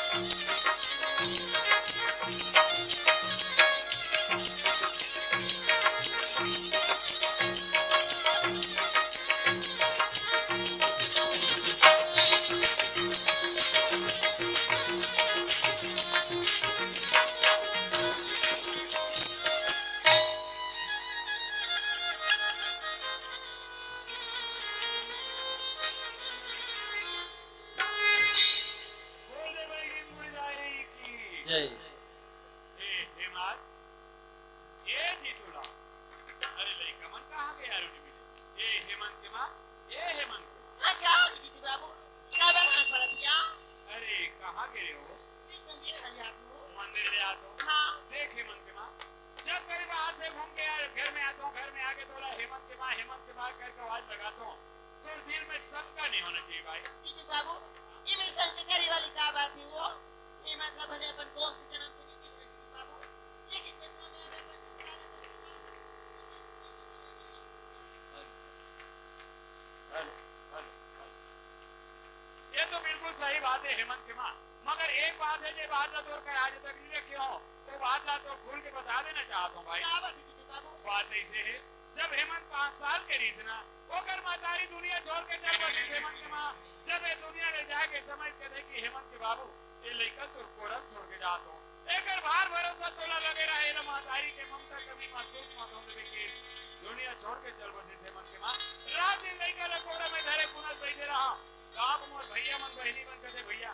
जय सही बात है हेमंत की माँ, मगर एक बात है जो बादला तोड़ कर आज तक नहीं रखे हो, तो बादला तो खुल के बता देना चाहता हूँ भाई। बात ऐसे है, जब हेमंत 5 साल के रीस ना ओकर मातारी दुनिया छोड़ के चल बसी हेमंत की माँ, जब ये दुनिया ले जाके समझ के देखी हेमंत के बाबू ये लइका तो कोरम छोड़ के जात हो, एकर भार भरोसा तोला लगे रहे ना मातारी के ममता कभी महसूस मत होने की दुनिया छोड़ के चल बसी हेमंत की माँ। रात दिन लइका ले कोरम में धरे पुनः बैठे रहा, गाँव मोर भैया मन बहनी मन कहते भैया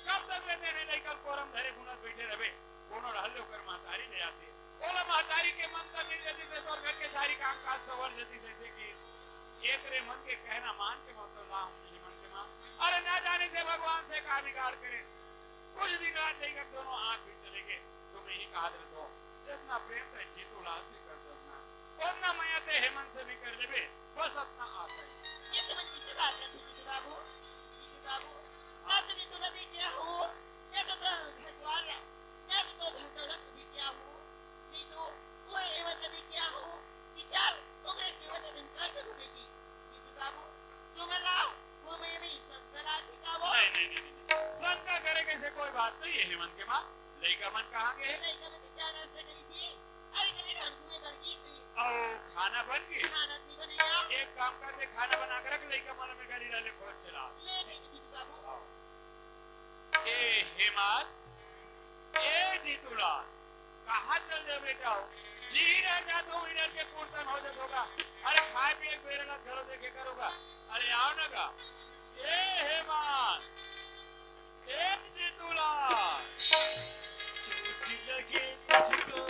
कब तक लेते हैं लइका कोरम धरे पुनः बैठे रहे, कोनो रहल होकर मातारी ले आते बोला मातारी के ममता मिल जाती से तो घर के सारी काम काज सवर जाती से की एक रे मन के कहना मान के मतलब ना हूं नहीं मन के मां, अरे ना जाने से भगवान से का बिगाड़ करे, कुछ दिन बाद लेकर दोनों आंख भी चलेंगे, तुम्हें ही कहा दे तो जितना प्रेम है जीतू लाल से कर दसना उतना मैं ते हेमंत से भी कर लेबे, बस इतना आशा है। ये तुम किससे बात करती जीतू बाबू? जीतू बाबू ना तुम्हें तो लगे क्या हो, मैं तो घरद्वार है, मैं तो धन दौलत भी क्या हो, मैं तो वो हेमंत लगे क्या हो, विचार ओकरे सेवा दिन कर सकोगी जीतू बाबू, तुम लाओ वो मैं भी संकला की का वो नहीं संका करे कैसे कोई बात नहीं है हेमंत के मां, लइका मन कहां गए? लइका में जाना से करी सी अभी कने ढंग में बरगी सी ओ खाना बन गई? खाना नहीं बनेगा, एक काम करते खाना बना कर रख लइका मन में गाली डाले खोज चला ले ठीक जीतू बाबू। ए हेमंत ए जीतूलाल कहां चल जाए बेटा हो, जी रह जाता हूं इधर के पूर्तन हो जात होगा, अरे खाए पिए बेरे ना घरों देखे करोगा, अरे आओ ना गा ए हेमंत ए जीतूलाल चोट लगे तुझको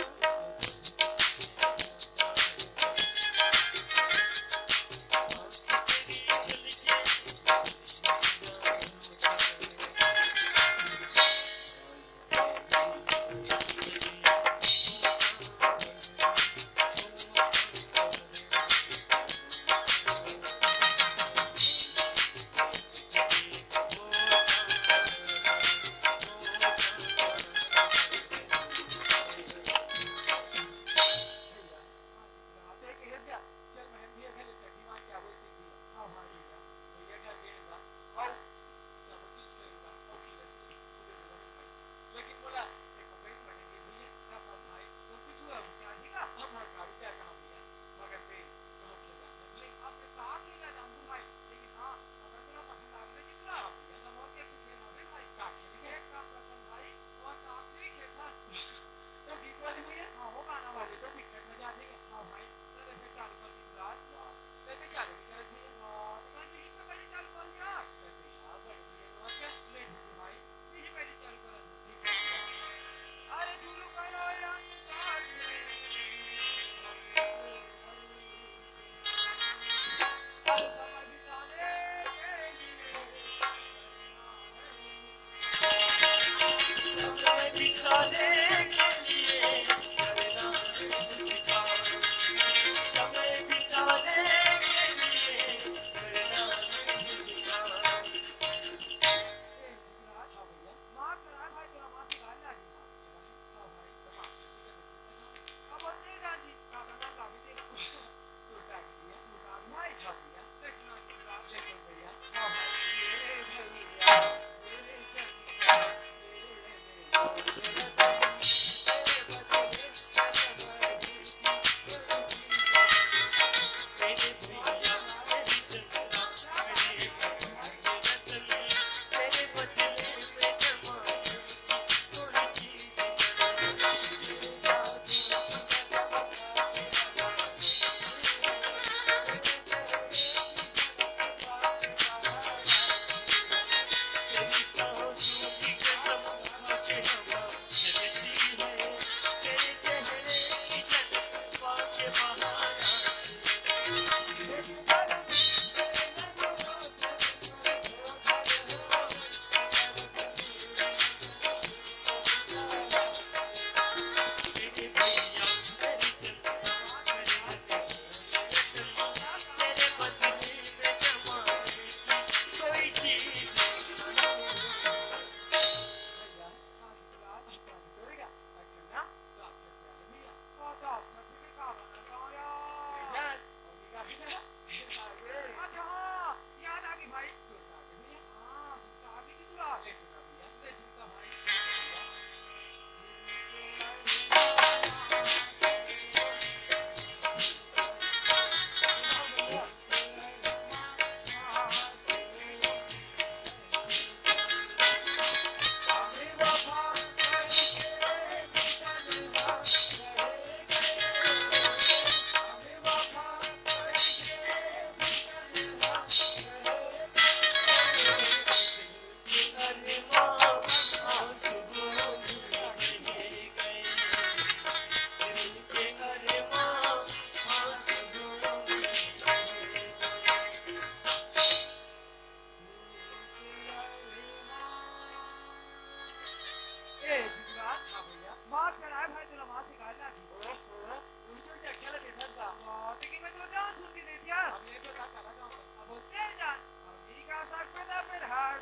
भाग चला भाई तुला मां से गालना थी ओहो मुझे अच्छा लगे था बा लेकिन मैं तो जान सुन के दे दिया अब ये तो काला गांव अब बोलते हैं जान अब यही का साग पता फिर हार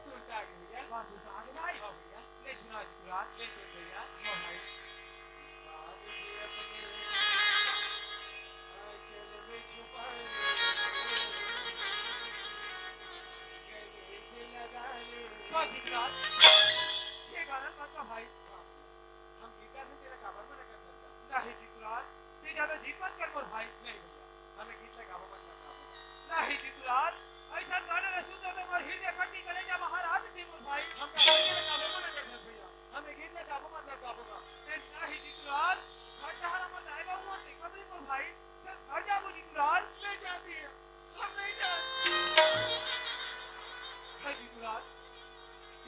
सुनता है भैया वाह सुनता आगे भाई हां भैया ले सुना जी तुला ले सुन भैया हाँ भाई बाबूजी अपने आंचल में छुपा गले से लगा ले वाह जी तुला ये गाना मत का भाई हम गीता से तेरा खबर में कर देता नहीं जी तुला ते ज्यादा जीत मत कर मोर भाई नहीं भैया हमें गीत लगा मत करना नहीं जी तुला ऐसा गाना रसू तो मोर हृदय फटी कलेजा बाहर आ जाती मोर भाई हम गीत लगा मत करना भैया हमें गीत लगा मत करना नहीं जी तुला घर जहां मोर नहीं बाबू देखो तो मोर भाई चल घर जा जी तुला ले जाती है हम नहीं जाते नहीं जी तुला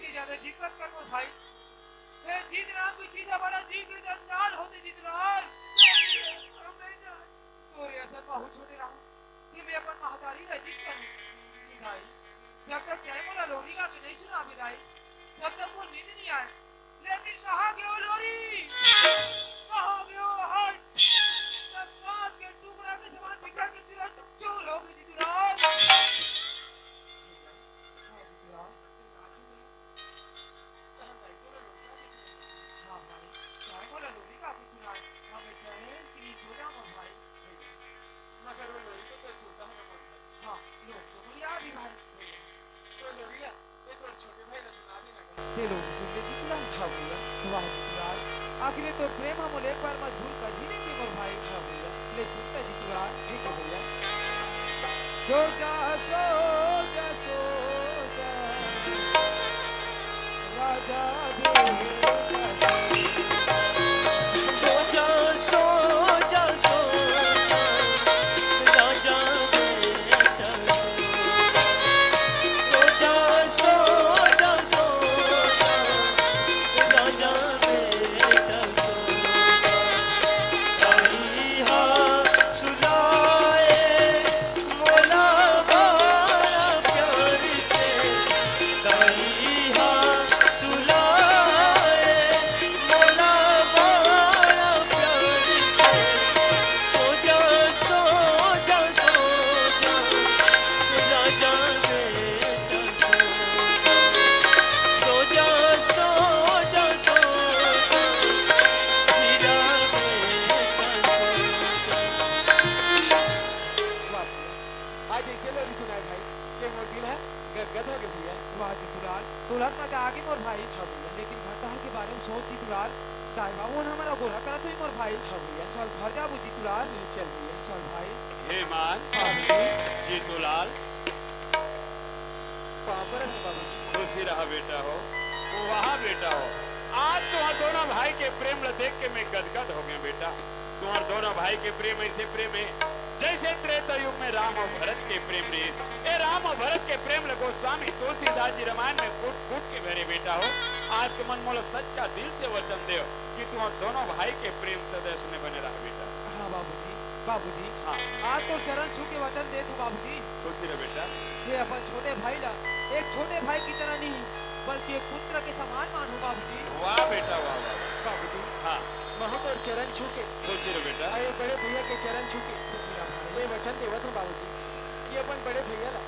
ये ज्यादा जीत मत कर मोर भाई ए जीत ना कोई चीज है बड़ा जीत के जंजाल होती जीत लाल हम नहीं जाते तोरे असर बहुत छोटे रहा कि मैं अपन महतारी रह जीत करूं कि भाई जब तक क्या बोला लोरी का तो नहीं सुना विदाई तब तक वो नींद नहीं आए लेकिन कहां गयो लोरी कहां गयो हट सब कांच के टुकड़ा के समान बिखर के चिरा चूर हो गई जीत लाल हां जीत लाल हाँ भाई क्या बोला लोरी का भी सुना अब चाहे कि सोना मोर भाई मगर वो लोरी तो कर सुनता है ना हाँ लोग तो मुझे याद ही भाई तो लोरिया ये तो छोटे भाई ने सुना भी ना ते लोग सुन ले जीतुला हाँ भैया वाह जीतुला आखिर तो प्रेम हम एक बार मजबूर कर ही नहीं थे मोर भाई हाँ भैया ले सुनता जीतुला ठीक है भैया सो जा राजा तुरंत मजा आ गई मोर भाई लेकिन घर तहर के बारे में सोच जीतुलाल दाई बाबू ने हमारा गोरा करा तो ही मोर भाई चल घर जा बू जीतुलाल चल भैया चल भाई हेमान बाबूजी जीतूलाल पापा रहे बाबूजी खुशी रहा बेटा हो वहाँ बेटा हो आज तुम्हारे दोनों भाई के प्रेम देख के मैं गदगद हो गया बेटा तुम्हारे दोनों भाई के प्रेम ऐसे प्रेम है जैसे त्रेता युग में राम और भरत के प्रेम ने ए राम और भरत के प्रेम लगो स्वामी तुलसीदास जी रामायण में फूट फूट के भरे बेटा हो आज तुम मोल सच्चा दिल से वचन दे कि तुम दोनों भाई के प्रेम सदैव में बने रहा बेटा हाँ बाबूजी हाँ आज तो चरण छू के वचन दे थे बाबूजी खुशी रहे बेटा ये अपन छोटे भाई ला एक छोटे भाई की तरह नहीं बल्कि एक पुत्र के समान मानो बाबूजी वाह बेटा वाह बाबूजी हाँ महू तो चरण छू के खुशी रहे बेटा अरे बड़े भैया के चरण छू के ये वचन देवत हूँ बाबूजी कि अपन बड़े भैया ला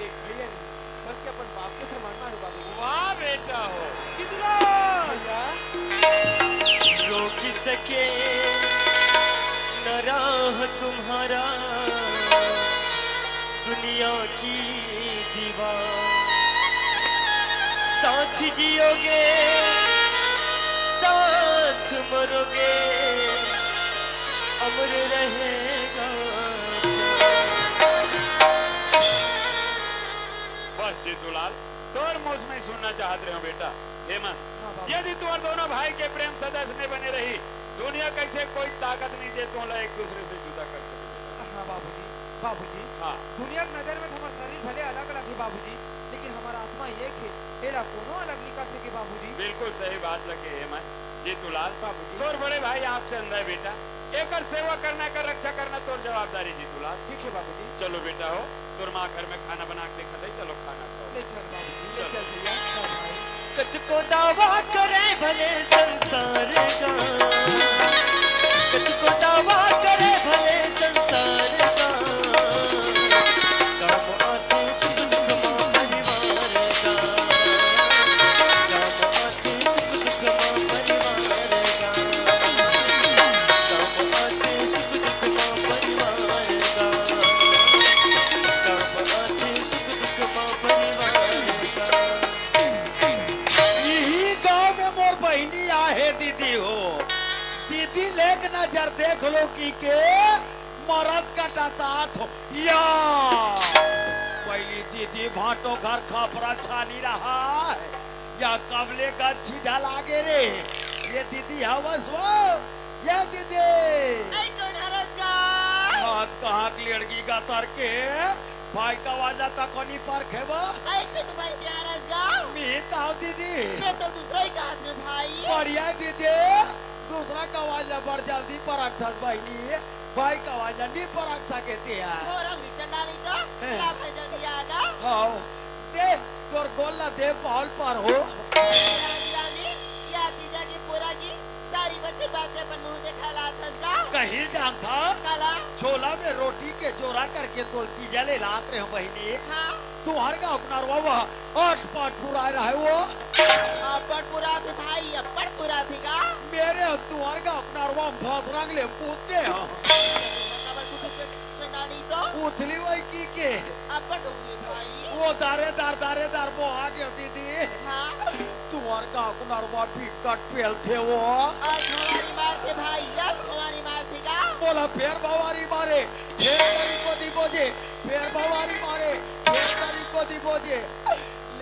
एक भैया नहीं बल्कि अपन बाप के समान मानो बाबूजी वाह बेटा हो जीतुला रोक सके न राह तुम्हारा दुनिया की दीवार साथ जियोगे साथ मरोगे अमर रहेगा बस जीतूलाल तोर मुझ में सुनना चाहते रहे हो बेटा हेमंत हाँ बाबू यदि तुम्हारे दोनों भाई के प्रेम सदस्य में बने रही दुनिया कैसे कोई ताकत नहीं जे तुम एक दूसरे से जुदा कर सके बेटा हाँ बाबूजी हाँ दुनिया की नजर में तो हमारा शरीर भले अलग अलग है बाबूजी लेकिन हमारा आत्मा एक है एला कोनो अलग नहीं कर सके बाबूजी बिल्कुल सही बात लगे हेमंत जीतूलाल बाबूजी। तोर बड़े भाई आंख से अंधा है बेटा एकर सेवा करना कर रक्षा करना तोर जवाबदारी जीतूलाल ठीक है बाबूजी चलो बेटा हो तोर माँ घर में खाना बना के देखा दे चलो खाना खाओ ले चल बाबूजी चल। ले चल भैया चल भाई कत को दावा करे भले संसार का, तुझको दावा करे भले संसार का, काम आते सुख दुख मां परिवार का, काम आते सुख दुख मां परिवार का, काम आते सुख दुख मां परिवार का, काम आते सुख दुख मां परिवार का। यही गांव में मोर बहनी आहे दीदी हो। दीदी लेक नजर देख लो की के मरद कटाता थो या पहली दीदी भाटो घर खपरा छानी रहा है या कबले का छीढ़ा लागे रे। ये दीदी हवस वो ये दीदी आई कौन हरसगा हाथ कहाँ की लड़की का तर के भाई का वाजा तक नहीं पर खेबा आई छोटू भाई ते हरसगा मी ताऊ दीदी मैं तो दूसरा ही कहा था भाई बढ़िया दीदी दूसरा का वाजा बढ़ जल्दी परख थक बहनी भाई का वाजा नहीं परख सके हो रंग चंडा नहीं तो ला भाई जल्दी आगा हाँ दे तोर गोला दे पाल पर हो रानी या तीजा की पूरा की सारी बच्चे बातें अपन मुंह देखा ला थसगा कहीं जान था काला छोला में रोटी के जोरा करके तोलती जले लात रहे हो बहनी हाँ तुम्हारे का अपना बाबा आठ पाठ पूरा रहे वो अपन पूरा थे भाई अपन पूरा थे का मेरे तुम्हारे का अपना फस रंग ले पूछते हो चंडानी तो उथली वही की के अपन होंगे भाई वो दारेदार वो आ गया दीदी हाँ तुम्हारे का अपना कट पेल थे वो आज हमारी मार थे भाई आज हमारी मार थे का बोला फेर बवारी मारे फेर करी को दी बोझे फेर बवारी मारे फेर करी को दी बोझे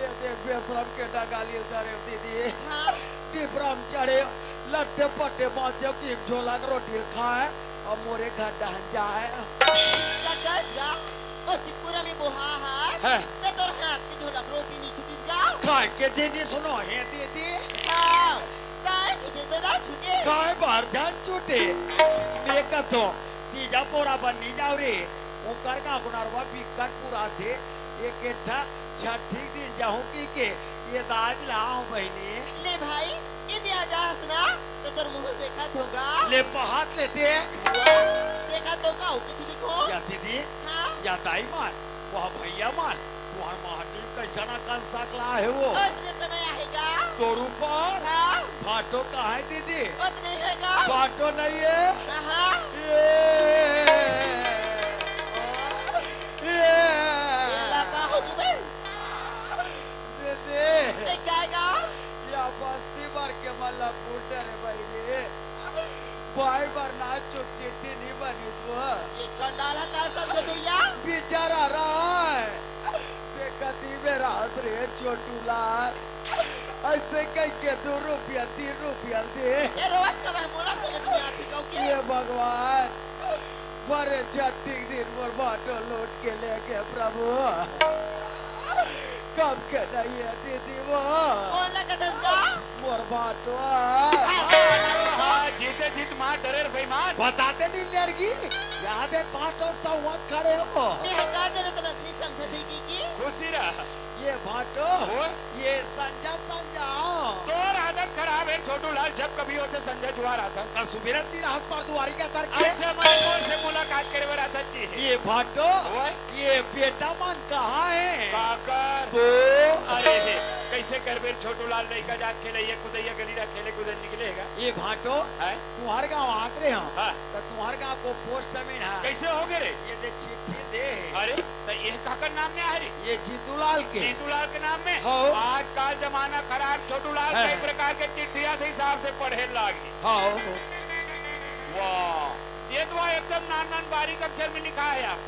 ले दे बेशरम के डगाली उतारे दीदी हाँ टिपरम चढ़े लट्टे पट्टे बाँचे की झोला रोटी खाए और मोरे घर डहन जाए का ओ तिपुरा में बोहा है। ते तोर हाथ के झोला रोटी नहीं छुटीस गा खाए के जेनी सुनो है दीदी हाँ दाई छुटे तो दाई छुटे खाए बाहर जान छूटे मेका तो तीजा पोरा बन्नी जाओ रे वो कर का गुनारवा बिकट पूरा थे एक एठा छठी दिन जाऊं की के ये दाज लाऊं बहनी ले भाई ये दिया जा हसना तो तोर मुंह देखा होगा ले पहात ले देख देखा तो का किसी देखो या दीदी हाँ या दाई मान वह भैया मान तुहार महादेव कैसा ना कर सकला है वो उसने समय आएगा तोर ऊपर हाँ फाटो कहाँ है दीदी उतने हैगा फाटो नहीं है हाँ ये लगा होगी भाई दीदी देख जाएगा या बस्ती भर के मला फूटे रे भाई भाई बार ना चुप चिट्ठी नहीं बनी तो ये कंडाला का समझ तू या बेचारा रहा है बेकती में रात रे छोटू लाल ऐसे कह के 2 रुपया 3 रुपया दे ये रोज का मोला समझ नहीं आती कहो के ये भगवान बड़े छठी दिन मोर बाटो लौट के ले गए प्रभु कब के नहीं है दीदी वो कौन लगा दसगा मोर बाटो हाँ जीते जीत मार डरे भाई मार बताते नहीं लड़की यहाँ दे बाटो संवाद खड़े हो मैं हका जरूरत तो नसली समझती की खुशी रहा ये बाटो हो ये संजा तो आदत खराब है छोटू लाल जब कभी होते संजय जुआर आता कल सुबह तीन हाथ पर दुआरी का तर के अच्छा मैं से मुलाकात करे बर आता जी ये बाटो ओए ये बेटा मन कहाँ है काकर तो अरे हे, कैसे कर बेर छोटू लाल नहीं का जात खेले ये कुदैया गली रा खेले कुदे निकलेगा ये भाटो है तुम्हारे गाँव आत रहे हम हाँ तो तुम्हारे गाँव को पोस्ट जमीन है कैसे हो गए रे ये दे चिट्ठी दे अरे तो ये काकर नाम में आ रही ये जीतूलाल के जीतूलाल के नाम में हाँ। आजकल जमाना खराब छोटू लाल है। कई प्रकार के चिट्ठियां थे हिसाब से पढ़े लागी हाँ वाह ये तो एकदम नान बारीक अक्षर में लिखा है यार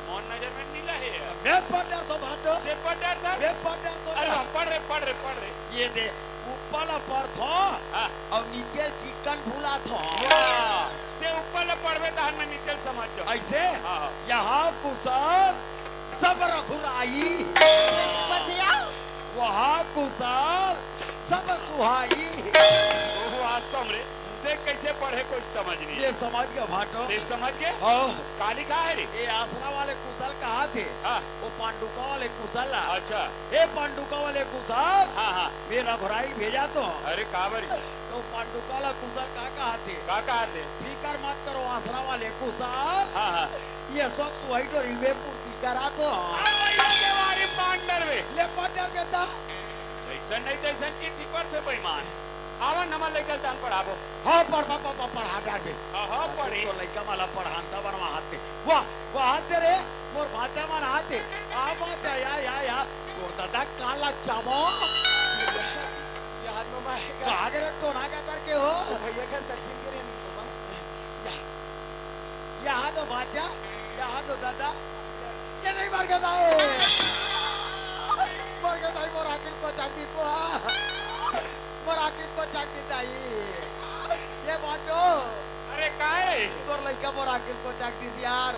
मोहन नजर में नहीं लहे यार मैं पटर तो भाटो ये पढ़ था मैं पटर तो अरे हम पढ़ रहे ये दे ऊपर पर था हाँ और नीचे चिकन भूला था वाह ते ऊपर ले पढ़वे तो हमें नीचे समझ जाओ ऐसे हाँ हाँ यहाँ कुशल सब रखुराई बतिया वहाँ कुशल सब सुहाई ओहो आज तो हमरे ते लेख कैसे पढ़े कुछ समझ नहीं ये समझ गया भाटो ये समझ गए हाँ का लिखा है रे ये आसरा वाले कुशल कहा थे हाँ वो पांडुका वाले कुशल अच्छा हे पांडुका वाले कुशल हाँ हाँ मेरा घुराई भेजा तो अरे काबर तो पांडुका वाला कुशल का कहा थे का कहा थे फिकर मत करो आसरा वाले कुशल हाँ हाँ ये शौक सुहाई तो रिवे पूर्ति करा तो पार्टनर में ले पार्टनर बेटा ऐसा नहीं तैसा चिट्ठी पर थे बेईमान आवा नमन लेकर तान पढ़ाबो हाँ पढ़ा डाल बे हाँ पढ़ी तो लइका माला पढ़ांता बनवा हाथे वाह वाह हाथे रे मोर भाचा मन हाथे आ भाचा या तोर दादा काला चामो याद मामा कहा गे रे तो ना का तर के हो भैया का सचिन के रे मामा यहाँ तो भाचा यहाँ तो दादा ये नहीं मर गया मोर आखिर को चांदी को मोर आखिर को चांदी दाई ये बाटो अरे काय रे तोर लइका मोर आखिर को चांदी यार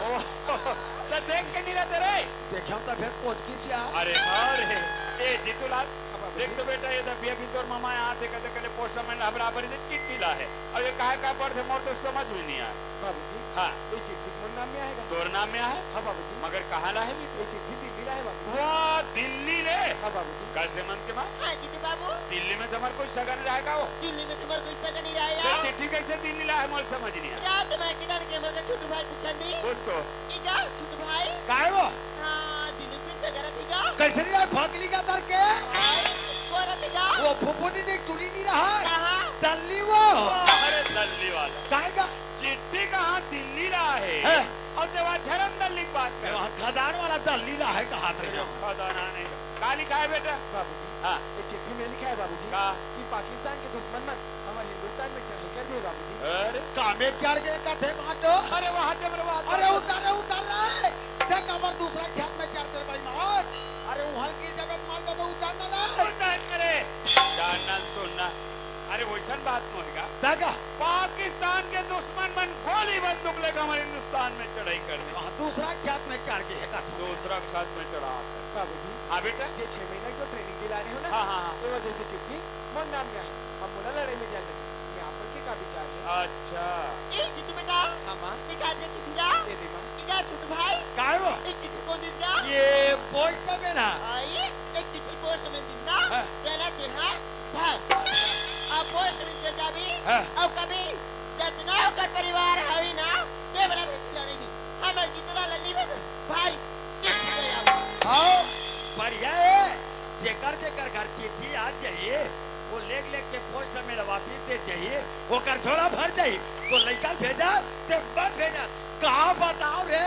तो देख के नहीं रहते रे देखियो तो फिर कोच की यार अरे अरे ए जीतूलाल देख तो बेटा ये दबिया भी तोर मामा यहाँ थे कहते पोस्टमैन बराबर इधर चिट्ठी ला है और ये काय पढ़ते मोर तो समझ में नहीं आया बाबूजी हाँ ये चिट्ठी मोर नाम में आएगा तोर नाम में है हाँ बाबूजी मगर कहाँ ला है ये चिट्ठी दिल्ली ला है बाबू वाह दिल्ली रे हाँ बाबूजी कैसे मन के माँ हाँ जीतू बाबू दिल्ली में तुम्हारे कोई सगन रहेगा वो दिल्ली में तुम्हारे कोई सगा नहीं तो रहेगा चिट्ठी कैसे दिल्ली ला है मोल समझ नहीं आया रात में किधर के मर का छोटू भाई पूछन दी कुछ तो इगा छोटू भाई काय वो हाँ दिल्ली में सगा रथीगा कैसे नहीं फकली का तर के वो रथीगा वो फुफू दीदी टूरी नहीं रहा कहाँ दल्ली वो अरे दिल्ली वाला काय का चिट्ठी कहाँ दिल्ली रहा है और जब झरम दिल्ली की बात कर वहाँ खदान वाला दल्ली रहा है कहा थे खदाना नहीं का लिखा है बेटा बाबूजी हाँ ये चिट्ठी में लिखा है बाबूजी का कि पाकिस्तान के दुश्मन मन हमारे हिंदुस्तान में चढ़ाई कर दिए बाबूजी अरे कामे चढ़ गए कथे बाटो अरे वहाँ जब अरे उतर रहा है देख हमार दूसरा खेत में चढ़ते भाई मार अरे वो हल्की जगह मार दे उतारना ना करे जानना सुनना अरे वैसा बात नहीं होगा देखा पाकिस्तान के दुश्मन मन गोली बंदूक लेकर हमारे हिंदुस्तान में चढ़ाई कर दी वहाँ दूसरा खेत में चढ़ गए कथा दूसरा छत में चढ़ा बाबूजी हाँ बेटा जे 6 महीने की ट्रेनिंग दिलाने हो ना हाँ हाँ हाँ तो वजह से चिट्ठी मोर नाम में है हम मुना लड़ाई में जाने मैं आप के का विचार है अच्छा ए जीतू बेटा हाँ माँ दिखा दे चिट्ठी ला ये दे माँ इगा छोटू भाई काय वो एक चिट्ठी कौन दिसगा ये पोस्ट में ना आई एक चिट्ठी पोस्ट में दिसगा हाँ। तेला तेहा था अब पोस्ट में चल जाबी हाँ। अब कभी जितना ओकर परिवार है ना ते बड़ा बेटी लड़ी भी हमर जितना लड़ी भी भाई चिट्ठी गया आओ बढ़िया है जेकर घर चिट्ठी आ जाइए वो लेग के पोस्ट में वापिस दे चाहिए वो कर छोड़ा भर जाइए तो लड़का भेजा ते बस भेजा कहा बताओ रे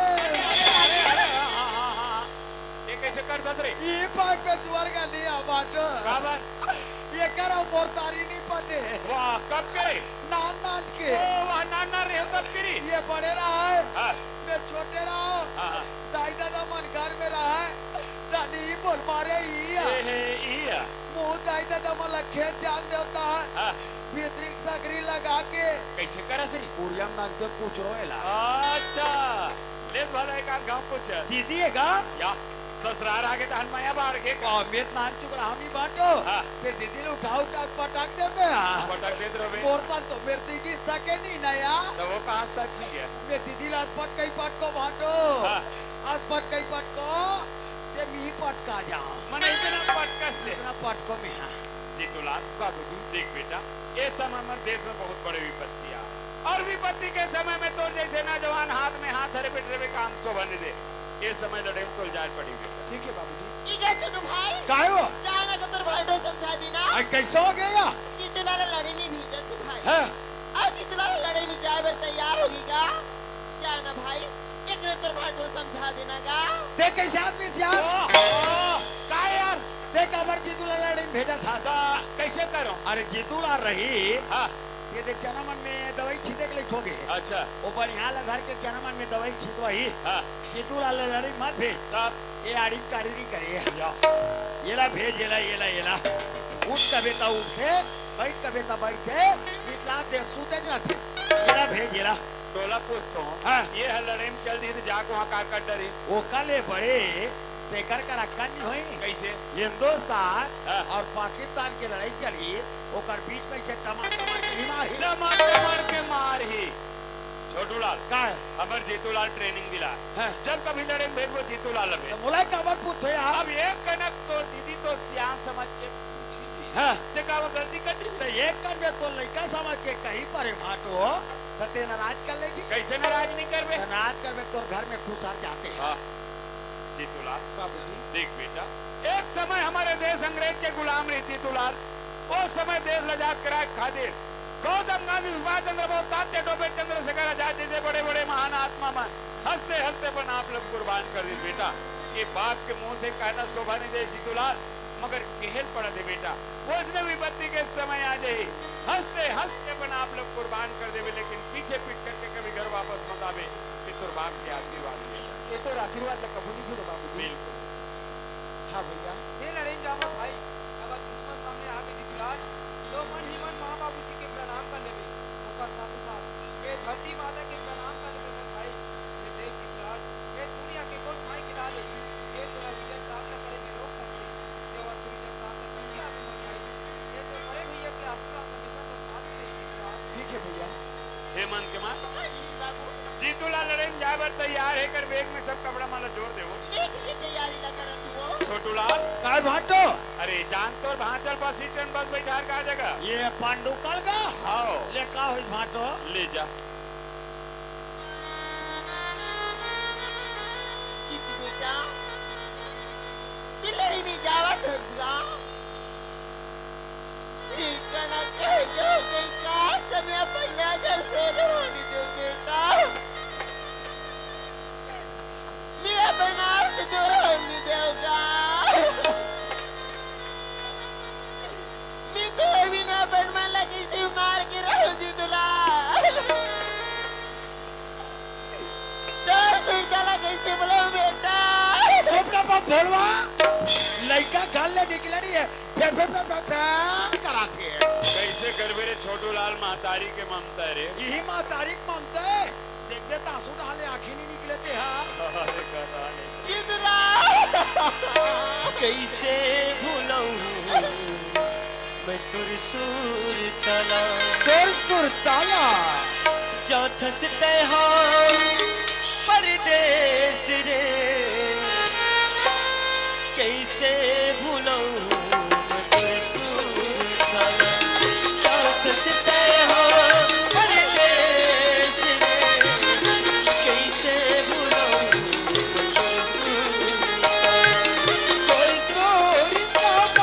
ये कैसे कर सकते रे ये पाक पे द्वार का लिया बाटो काबर ये करो मोरतारी नहीं पटे वाह कब करे नान के ओ वाह नाना रे तब करी ये बड़े रहा है हाँ मैं छोटे रहा हाँ दाई दादा मन घर में रहा है दादी बोल मारे ये मुँह दाई दादा मन खेत जान देता है हाँ भीतरी सकरी लगा के कैसे करा सरी उड़ियम नाक दे पूछ रोएला अच्छा ले भला का गांव पूछ दीदी है का या ससुराल आगे तो हनमाया बाहर के मेरे नाम चुक रहा हमी बाटो हाँ। फिर दीदी ने उठा पटाक दे में पटक देते रहे मोरता तो मेरे दीदी सके नहीं ना यार तो वो कहाँ सच्ची है मैं दीदी लाज पटकई पटको बाटो हाँ। आज पटकई पटको ते मी पटका जा मने इतना पटकस दे इतना पटको में हाँ जीतूलाल बाबूजी देख बेटा ये समय में देश में बहुत बड़ी विपत्ति आ और विपत्ति के समय में तो जैसे नौजवान हाथ में हाथ धरे बैठे हुए काम सो बने दे ये समय लड़े में तो जान पड़ी बेटा ठीक है बाबूजी इगा छोटू भाई काहे वो जाना का तोर भाई तो समझा दी ना आई कैसे हो गया जितना लड़ाई में भेजा तू भाई है अब जितना लड़ाई में जाए बर तैयार होगीगा जाना भाई एक ने तोर भाई तो समझा देना गा देख कैसे आदमी से यार का यार देख अमर जीतूला लड़ाई में भेजा था तो कैसे करो अरे जीतूला रही हाँ ये देख चनामन में दवाई छीटे के लिए ठोगे अच्छा ऊपर यहाँ लधर के चनामन में दवाई छीटवाही हाँ जीतूला लड़ाई मत भेज तब ये आड़ी कारीरी करे या येला भेज येला उठ का बेटा उठ के बैठ का बेटा बैठ के इतना देख सूते ना थे येला भेज येला तोला पूछतो हाँ। ये है लड़ाई में चल दी तो जाके वहाँ का कर डरे वो कले बड़े तेकर का रक्का नहीं होई कैसे हिंदुस्तान हाँ। और पाकिस्तान की लड़ाई चली ओकर बीच में से टमाटर के मारी टमाटर के मार ही छोटू लाल का है हमर जीतूलाल ट्रेनिंग दिला हाँ। जब कभी लड़े भेज वो जीतूलाल अबे तो मुलाई का मत पूछो यार अब एक कनक तो दीदी तो सियान समझ के पूछी दी हाँ। देखा वो गलती कर दी तो एक कर में तो लड़का समझ के कहीं पर माटो तो ते नाराज कर लेगी कैसे नाराज नहीं करबे नाराज कर में तो घर में खुशहाल जाते हैं हाँ जीतूलाल बाबूजी देख बेटा एक समय हमारे देश अंग्रेज के गुलाम रही जीतूलाल उस समय देश आजाद कराए खातिर गौतम गांधी सुभाष चंद्र बोस तात्या टोपे चंद्रशेखर आजाद जैसे बड़े बड़े महान आत्मा मन हंसते हंसते पर आप लोग कुर्बान कर दी बेटा ये बाप के मुंह से कहना शोभा नहीं दे जीतूलाल मगर कहल पड़ा दे बेटा वो विपत्ति के समय आ जाए हंसते हंसते पर आप लोग कुर्बान कर देवे लेकिन पीछे पीट करके कभी घर वापस मत आवे कि तुर बाप के आशीर्वाद मिलेगा ये तो आशीर्वाद का कबूल नहीं छोड़ो बाबूजी बिल्कुल हाँ भैया ये लड़ाई जामा भाई अगर दुश्मन सामने आके जीतूलाल तो मन ही मन माँ बाबू जी के प्रणाम कर लेवे ओकर साथ साथ ये धरती माता के प्रणाम कर लेवे मन भाई ये देख जीतूलाल ये दुनिया के कोई माई के डाले ये तोरा विजय प्राप्त करे में रोक सकते ये वह विजय प्राप्त करके आवे मन भाई ये तो बड़े भैया के आशीर्वाद हमेशा तो साथ में रही जीतूलाल ठीक है भैया हेमंत के मां हाँ जी बाबू जीतूलाल लड़े में जाए बर तैयार है कर बैग में सब कपड़ा माला जोड़ देवो लेट की तैयारी ना करत हुओ छोटूलाल काय भाटो अरे जान तो भांचल बस स्टैंड बस बैठा का जगह ये पांडुकल का आओ ले का हो भाटो ले जा जीत बेटा दिल्ली में जावा था इकना कह जो कि का समय पहले जल सो जवानी जो बेटा मैं अपना से दूर होने देगा मैं तो बिना बनमान लगी से मार के रहो जीतूला चला कैसे बोलो बेटा अपना बाप भोलवा लड़का घर ले निकला नहीं है फिर कराते हैं कैसे करबे रे छोटूलाल महतारी के ममता रे यही माँ तारीख मांगते है देख दे तासु डाले आँखें नहीं निकलते हैं अरे कहा नहीं जीतूला कैसे भूलूं मैं तुरसुर तला तोर सुरताला चौथसते हो परदेस रे कैसे भूलूं मैं तुरसुर तला चौथसते हो परदेस रे कैसे भूलूं मैं तुरसुर तला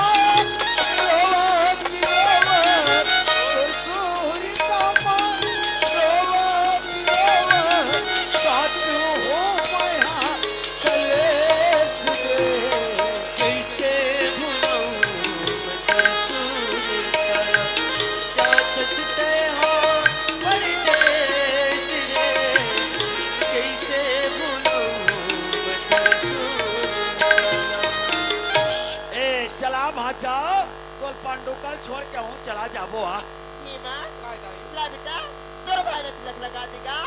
कैसे भूलूं मैं तुरसुर तला चौथसते हो परदेस रे कैसे भूलूं मैं तुरसुर तला ए चला भाचा तोल पांडुकल छोड़ के हूँ चला जाबो आ मीमा काय दाई ला बेटा तोर भाई ने तिलक लगा देगा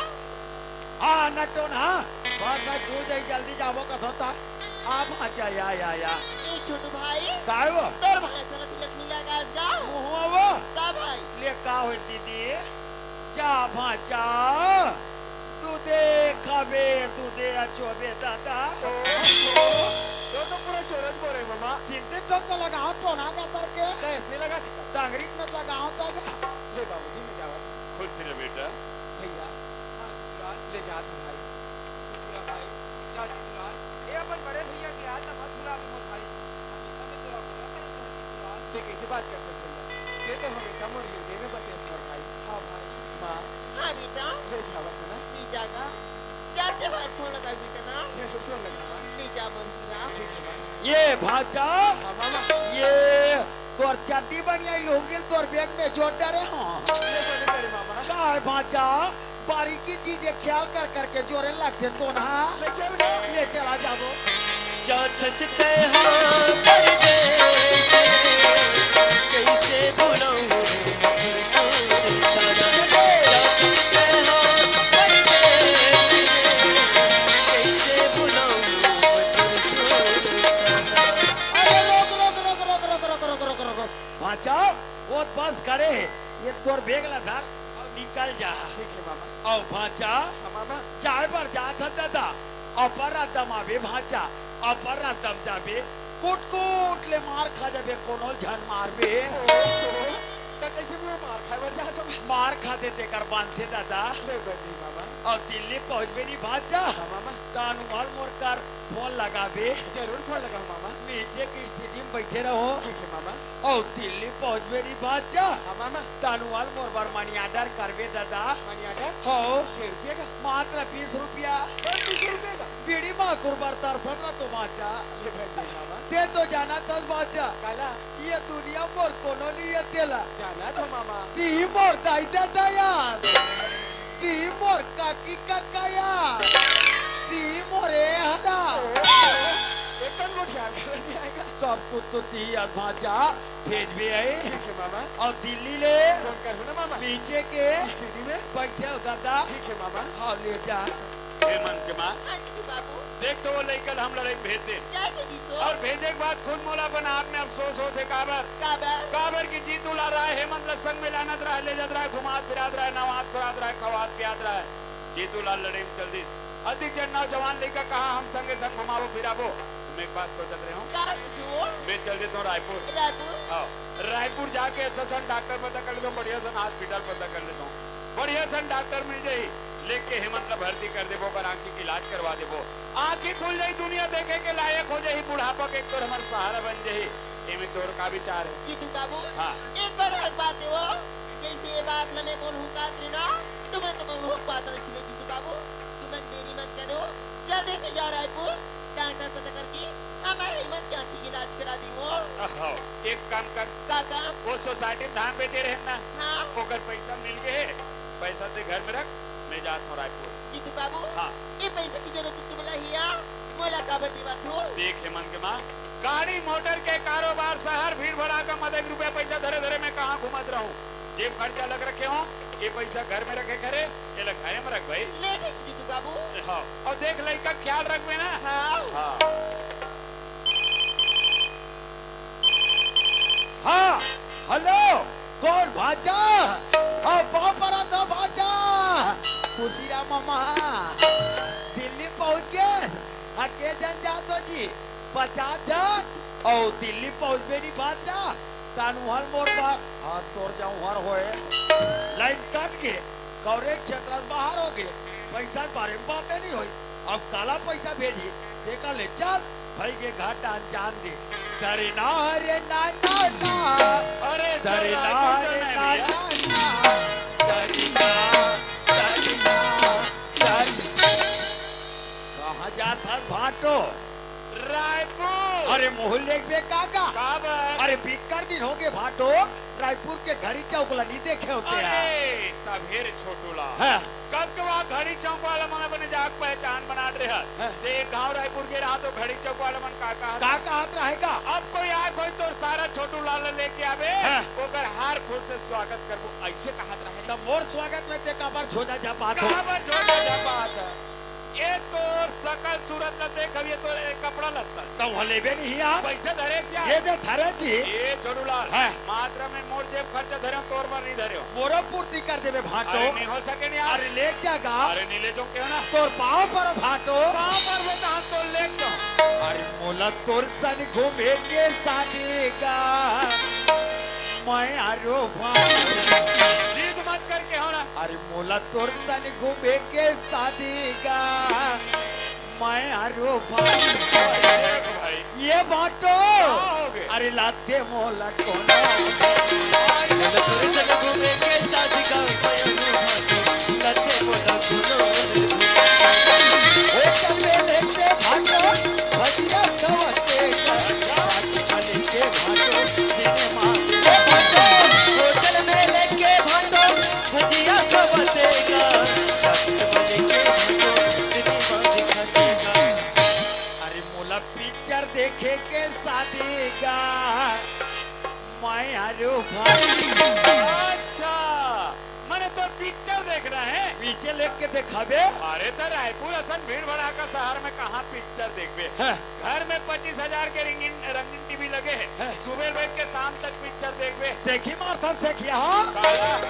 हाँ नटो ना बस आ छूट जाई जल्दी जाबो कथोता आ भाचा या ए छोटू भाई काय वो तोर भाई चला तिलक नहीं लगा जा मुहवा वो ता भाई ले का हो दीदी जा भाचा तू दे खाबे तू दे अचोबे दादा तो पूरा चोरत बोल रहे मामा तीन तीन ठोक तो लगाओ तो ना का करके तो इसने लगा चिका टांगरीक में लगाओ तो ले बाबूजी मैं जावा खुश रे बेटा भैया हाँ जीतूलाल ले जात हूँ भाई खुशियाँ भाई जा जीतूलाल ये अपन बड़े भैया की याद मत भुला मोर भाई हमेशा में तेरा पूरा करत रहो जीतूलाल ते कैसे बात करते भैया ये तो हमेशा मोर हृदय में बसे मोर भाई हाँ भाई माँ हाँ बेटा ले जावा था ना ली जागा जाते भाई फोन लगा बेटा ना ये सुन लगा माँ ली जा मन हीरा ठीक है माँ ये भाचा हाँ मामा ये तोर चड्डी बनिया लोगिल तोर बैग में जोड़ डरे हाँ ले बोले तेरे मामा का है भाचा बारीकी चीजें ख्याल कर करके जोरे लगते तो ना ले चल गए ले चला जाबो चौथसते हो परदेस रे कैसे भूलूं तुरसुर तला चौथसते हो परदेस रे कैसे भूलूं तुरसुर वो बस करे ये तोर बेग ला धर और निकल जा। ठीक है मामा। और भाचा हाँ मामा। चाय पर जात है दादा अपर दम आवे भाचा अपर दम जाबे कुट कुट ले मार खा जाबे कोनो झन मारबे तो कैसे वो मार खाए बर जा सब। मार खाते तेकर बांधते दादा ले बंदी मामा। और दिल्ली पहुंचबे नहीं भाचा हाँ मामा। तानु हल मोर कर फोन लगाबे जरूर फोन लगाओ मामा। नीचे की स्थिति में बैठे रहो ठीक है मामा। और दिल्ली पहुंचबे नहीं भाचा हाँ मामा। तानु हल मोर बर मनी ऑर्डर करबे दादा मनी ऑर्डर हो के रुपये का? मात्र 20 रुपया 20 रुपये का? बीड़ी माँ कुर्बार तरसत रहा तो भाचा ले बंदी मामा। ते तो जाना तस भाचा काला ये दुनिया मोर कोनो नहीं है तेला जाना तो मामा। ती मोर दाई दादा यार ती मोर काकी काका यार ती मोरे हरा एक टन वो ख्याल नहीं आएगा। सब कुछ तो ती भाचा भेज भी आई ठीक है मामा। और दिल्ली ले फोन करो ना मामा। नीचे के स्टडी में। बैठे हो दादा ठीक है मामा। हाँ ले जा हेमंत के माँ हाँ जीतू बाबू देख तो वो लेकर हम लड़ाई भेज दे चाय तो दिसो और भेजे के बाद खुद मोला बना आप में अफसोस होते काबर काबर काबर की जीतू ला रहा है हेमंत लसंग में लानत रहा है ले जात रहा है घुमात फिरात रहा है नवात खुरात रहा है खवात पियात रहा है जीतू लाल लड़े में जल्दी अधिक जन नौजवान लेकर कहा हम संगे संग घुमावो फिरावो तुम एक बात सोचत रहे हो कहाँ से जो मैं चल देता हूँ रायपुर रायपुर हाँ रायपुर जाके अच्छा सन डॉक्टर पता कर लेता हूँ बढ़िया सन हॉस्पिटल पता कर लेता हूँ बढ़िया सन डॉक्टर मिल जाये लेके हेमंत ला भर्ती कर देबो कर आंखी की इलाज करवा देबो आंखी खुल जाई दुनिया देखे के लायक हो जाई बुढ़ापा के एक तो हमार सहारा बन जाई एमे तोर का विचार है जीतू बाबू हाँ एक बड़ा हक बात है वो जैसे ये बात न मैं बोलूँ का त्रिना तुम्हें तो बोलूँ बात न छिले जीतू बाबू तुम्हें देरी मत करो जल्दी से जाओ रायपुर डॉक्टर पता करके हमारे हेमंत की आंखी की इलाज करा दी वो अहो, एक काम कर का काम वो सोसाइटी में धान बेचे रहे ना हाँ ओकर पैसा मिल गए पैसा ते घर में रख मैं जाता हूँ रायपुर जीतू बाबू हाँ ये पैसे की जरूरत तुम्हें हिया मोला काबर दी बात हो देख हेमंत के माँ गाड़ी मोटर के कारोबार शहर भीड़ भड़ा का मत 1 रुपया पैसा धरे धरे मैं कहाँ घुमत रहूँ जेब खर्चा लग रखे हो ये पैसा घर में रखे करे ये लग घरे में रख भाई ले ठीक जीतू बाबू हाँ और देख लड़का ख्याल रख ना हाँ हाँ हाँ हेलो कौन भाचा हाँ पापरा था भाचा खुशीरा मामा दिल्ली पहुंच गए के जन जातो जी 50 जन और दिल्ली पहुंच बे नहीं भाचा तानु हल मोर बार हाँ तोड़ जाऊं हर होए लाइन कट के कवरेज क्षेत्र से बाहर हो गए पैसा के बारे में बातें नहीं हुई अब काला पैसा भेजी देखा ले चल भाई के घाट अनजान दे दरिना रे ना ना ना अरे दरिना रे ना ना ना दरिना दरिना दरिना कहाँ जाता भाटो रायपुर अरे मोहल्ले में काका काबर अरे बिक्कर दिन हो गए भाटो रायपुर के घड़ी चौकला नहीं देखे होते हैं अरे तभेर छोटूला हाँ। कब के वहाँ घड़ी चौक वाला मन अपने जाग पहचान बना रहे हाँ। हैं देख गांव रायपुर के रहा तो घड़ी चौक वाला मन का हाथ रहेगा अब कोई आए कोई तो सारा छोटू लाल लेके आवे हाँ। ओकर हार फूल से स्वागत करबो ऐसे कहत रहे तब मोर स्वागत में ते काबर छोजा झपात हो कहाँ पर जोड़ा जबात है ये तो सकल सूरत न देख अब ये तो कपड़ा लत्ता तब हले बे नहीं यार पैसा धरे से ये दे धरे जी ये छोटू लाल हाँ। मात्रा में मोर जेब खर्चा धरे तोर पर नहीं धरे मोरो पूर्ति कर देवे भाटो अरे नहीं हो सके नहीं यार अरे ले जागा अरे नीले जो क्यों ना तोर पाँव पर भाटो कहाँ पर बता तो ले क्यों अरे मोला तोर सन घूमे के साडेगा मैं आरो भाटो जीत मत करके हो ना अरे मोला तोर सन घूमे के साडेगा मैं आरो भाटो देखो भाई ये भाटो हो गए अरे लाते मोला कोनो तोरे संग घूमे के साथ गाँव पयनु भाटो लते मोला कोनो होटल में लेते भाटो भजिया खवते खाली के भाटो सिनेमा होटल में लेके भाटो भजिया खवतेगा अरे मोला पिक्चर देखे के सादेगा मैं आरो भाई अच्छा मैंने तो पिक्चर देख रहे हैं। पीछे लेके के दिखाबे। अरे तो रायपुर असन भीड़ भड़ाका शहर में कहाँ पिक्चर देखबे। हाँ। घर में 25,000 के रंगीन टीवी लगे हाँ। हैं। सुबह बैठ के शाम तक पिक्चर देखबे। सेखी मारता सेखिया हाँ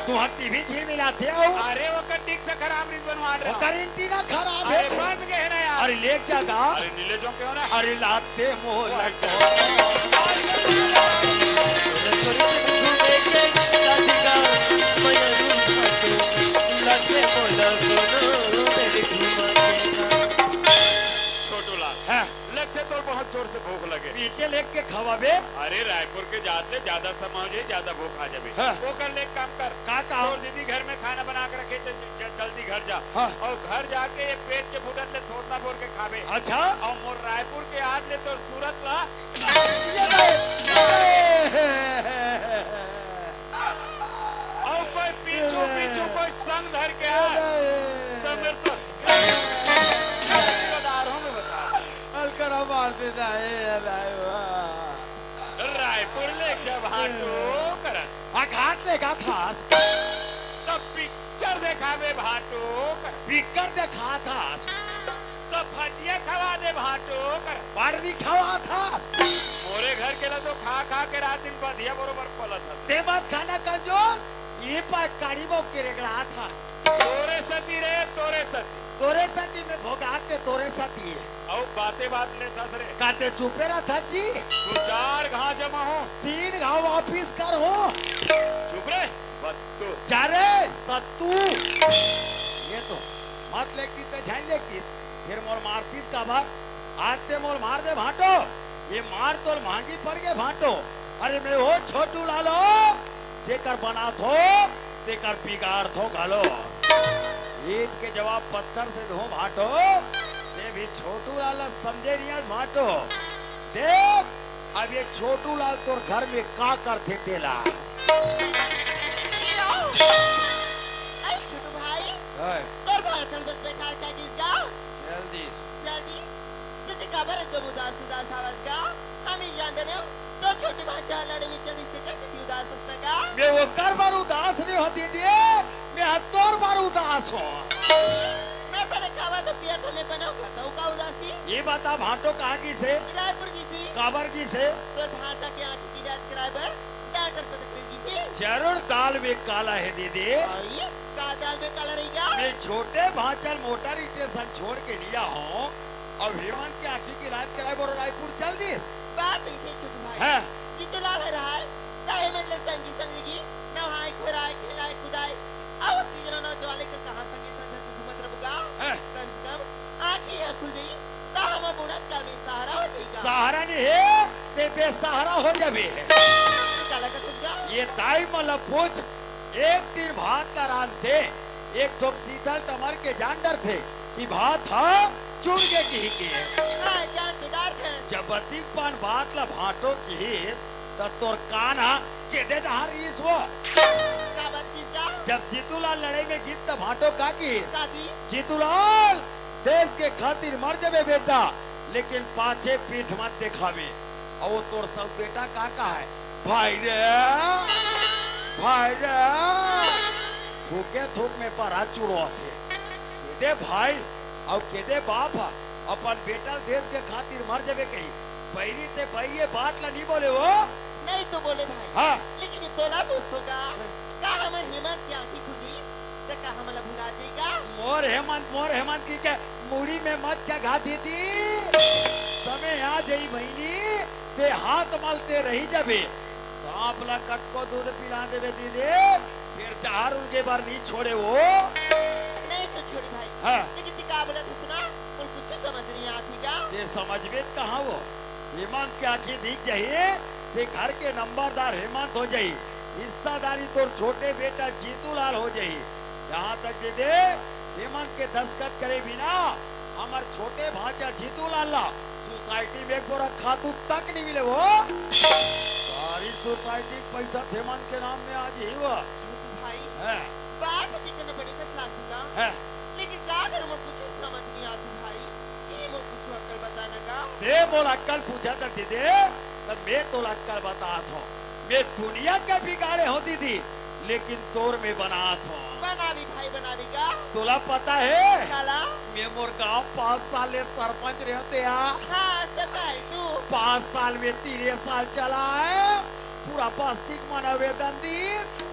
तू हम टीवी झील मिलाते हो। अरे वो कटिक से खराब रिज बनवा रहे हो। ओकर एंटीना खराब अरे है। बन गए ना यार। अरे लेक जागा। अरे नीले जो क्यों ना। अरे लाते मोह लगो। छोटू लाल हाँ। लगते तो बहुत जोर से भूख लगे। पीछे लेके के खवाबे। अरे रायपुर के जाते ज्यादा समय हो जाए ज्यादा भूख आ जाए। हाँ। वो कर ले एक काम कर। का काम? और दीदी घर में खाना बना के रखे जल्दी घर जा। हाँ। और घर जाके ये पेट के फुटत ले थोड़ा बोल के खावे। अच्छा और मोर रायपुर के आज ले तो सूरत ला। और कोई पीछू पीछू कोई संग धर के आए तो मेरे तो रिश्तेदारों में बता। अलकरा मार देता है रायपुर ले जब हाटो करन आघात लेगा खास तब पिक्चर देखावे भाटो कर। बिकर देखा था तब भजिया खवा दे भाटो कर। बाड़नी खवा था मोरे घर के ला तो खा खा के रात दिन बधिया बरोबर पलत हत। ते बात खाना कंजोर ये पास कारीबो के रेगड़ा था तोरे सती रे तोरे सती। तोरे साथी में भोगाते तोरे साथी है और बातें बात ले था रे। काते चुपे रहा था जी तू 4 घा जमा हो 3 घाव वापिस कर हो चुप रे बत्तू। जा रे सत्तू ये तो मत लेती तो झन लेती फिर मोर मारतीस का बार आज ते मोर मार दे भाटो ये मार तो महंगी पड़ गए भाटो। अरे मैं वो छोटू लालो जेकर बना थो तेकर बिगाड़ थो गालो ईट के जवाब पत्थर से धो भाटो ये भी छोटू लाल समझे नहीं भाटो। देख अब ये छोटू लाल तोर घर में का करते तेला अरे छोटू भाई तोर भाषण बस बेकार क्या कीसगा जल्दी जल्दी तिथे खबर है तो उदास उदास आवाज का हम ही जान रहे हो तो छोटी भाषा लड़े में चल इससे कैसे थी उदास हंसने का। मैं वो कर बार उदास नहीं होती थी मैं हत्तोर बार उदास हो। मैं पहले खावा तो पिया तो मैं बना खाता हूँ का उदासी। ये बता भाटो कहाँ की से रायपुर की सी काबर की से तोर भाषा के आंखी की जांच कराए पर डॉक्टर पता की सी। जरूर दाल में काला है दीदी आई का दाल में काला रहेगा। मैं छोटे भाचल मोटर स्टेशन छोड़ के लिया हूँ और हेमंत की आंखी की इलाज कराए बोलो रायपुर चल दी बात ऐसे छोटू भाई है जितो लाल है रहा है ताहे मतलब संगी संगी नहाए खोराए खिलाए खुदाए आओ तीजरा नौजवाले का कहां संगी संग घूमत रबगा है। कम से कम आंखें या खुल जाई ता हम बुढ़त काल में सहारा हो जाएगा। सहारा नहीं है ते बेसहारा हो जाबे है काला का तुझगा ये दाई मतलब पूछ एक दिन भात का रान थे एक ठोक शीतल तमर के जानडर थे कि भात था चुन के की हां जान तो डर थे जब बतिक पान बात ला भाटो की त तोर काना के दे हारीस वो का बात किसका जब जीतूलाल लड़ाई में जीत त भाटो का की कादी जीतूलाल देश के खातिर मर जाबे बेटा लेकिन पाछे पीठ मत दिखावे और वो तोर सब बेटा का है भाई रे थूके थूक में पर हाथ चुड़ो थे दे भाई और केदे बाप अपन बेटा देश के खातिर मर जाबे कहीं पहली से पहले बात ला नहीं बोले वो नहीं तो बोले भाई हाँ लेकिन मैं तोला पूछूंगा का हमर हेमंत की आंखें खुली तो का हमला भुला जाएगा। मोर हेमंत की क्या मुड़ी में मत जगा दीदी समय आ जाई बहनी ते हाथ मलते रही जाबे सांप ला कट को दूध पिला देवे दीदी फिर चार उनके बार नहीं छोड़े वो नहीं तो छोड़ी भाई हाँ। लेकिन तिका बोला तो सुना उन कुछ समझ नहीं आती का ये समझ में कहाँ वो हेमंत की आंखें दिख जाइए ते घर के नंबरदार हेमंत हो जाई हिस्सादारी तो छोटे बेटा जीतूलाल हो जाई यहाँ तक दे हेमंत के दस्तखत करे बिना हमार छोटे भाचा जीतूलाल ला सोसाइटी में एक बोरा खातू तक नहीं मिले वो सारी सोसाइटी पैसा हेमंत के नाम में आज ही हुआ छोटू भाई है बात दिखने बड़ी कसला दूंगा है लेकिन का करूं मैं कुछ समझ नहीं आती भाई ये मैं कुछ अक्ल बताना का दे बोला अक्कल पूछा था दीदी तब मैं तो अक्कल बता था मैं दुनिया के बिगाड़े होती थी लेकिन तोर में बनात हो। बना भी भाई बना भी का तोला पता है काला मैं मोर गांव 5 साल ले सरपंच रहते आ। हाँ सब भाई तू 5 साल में 3 साल चला है पूरा बस्ती मन आवेदन दी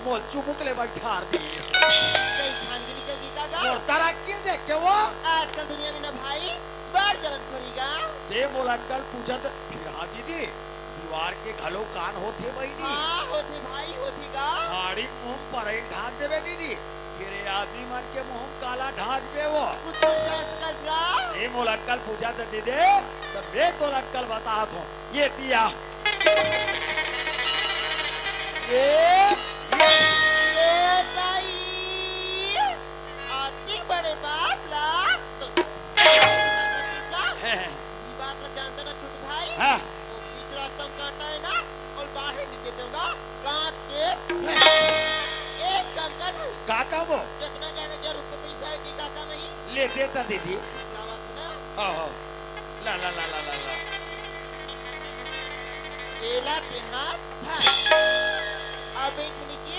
मोल चुमुक ले बैठा दी कई खान की निकल गई काका मोर तरक्की देख के वो आजकल दुनिया में ना भाई बड़ जलन खोरीगा दे मोला कल पूछा तो फिर हाँ दीदी दीवार के घलो कान होते बहनी हाँ होती भाई होती का हाड़ी मुंह पर ही ढाक देवे दीदी फिर ये आदमी मन के मुंह काला ढाक दे वो कुछ कर सकता ये मोला कल पूछा तो दीदी तो मैं तो कल बता हूँ ये दिया ये ताई आती बड़े बात ला तो है ये बात ला जानता ना छोटे भाई हाँ वो बीच रास्ता में काटना है ना और बाहर निकल दूंगा काट के एक काम कर काका वो जितना कहने 1000 रुपए पैसा है दी काका में ही ले देता दीदी लावा तू ना हाँ ला ला ला ला ला ला केला के हाथ भाई अब एक मिनट की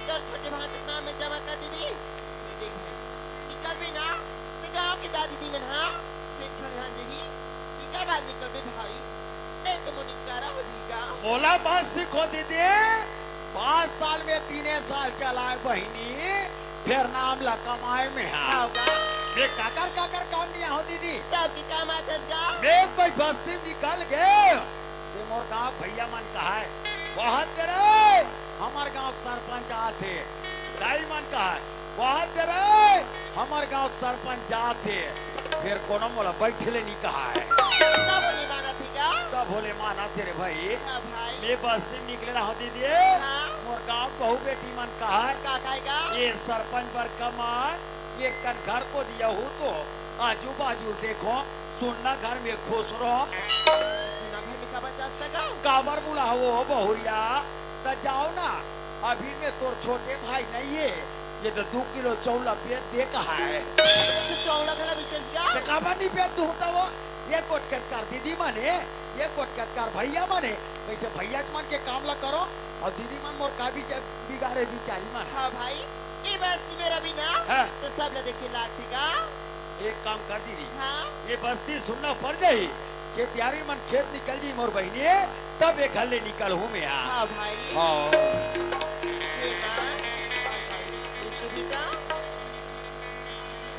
तर छोटे भांज नाम में जमा कर दी भी देख निकल भी ना तो गांव की दादी दी में हाँ फिर खल हाँ जही निकल बाद निकल भी भाई नहीं तो मुनिकारा हो जाएगा मोला बात सीखो दीदी 5 साल में 3 साल चलाए बहनी फिर नाम ला कमाए में है होगा मैं काकर काकर काम नहीं हो दीदी सब की काम आता है मैं कोई बस्ती में निकल गए ते मोर गाँव भैया मन कहा है बहुत तेरे हमार गाँव के सरपंच आते दाई मन कहा है बहुत तेरे हमार गाँव के सरपंच जाते फिर कोनो मोला बैठले नहीं कहा है सब बोले माना थी क्या तब बोले माना तेरे भाई हाँ भाई मैं बस्ती में निकले रहा दीदी हाँ मोर गाँव बहू बेटी मन कहा है का खाएगा ये सरपंच पर कमान ये कन घर को दिया हूँ तो आजू बाजू देखो सुनना घर में खुश रहो सुना घर में खबर चाहता का काबर बुला वो बहुरिया तो जाओ ना अभी में तोर छोटे भाई नहीं है ये तो 2 किलो चौला पेट दे कहा है तो चौड़ा खला बिचेस का तो काबर नहीं पेट तू होता वो ये कोटकटकार दीदी माने ये कोटकटकार भैया माने वैसे भैया मन के काम ला करो और दीदी मन मोर का भी बिगाड़े बिचारी मन हाँ भाई ये बस्ती मेरा भी ना हाँ। तो सब ले देखे लागती का एक काम कर दीदी हाँ ये बस्ती सुनना पड़ जाई खेतियारी मन खेत निकल जी मोर बहनी तब एक हल्ले निकल हूँ मैं यहाँ हाँ भाई हाँ बेटा देखो बेटा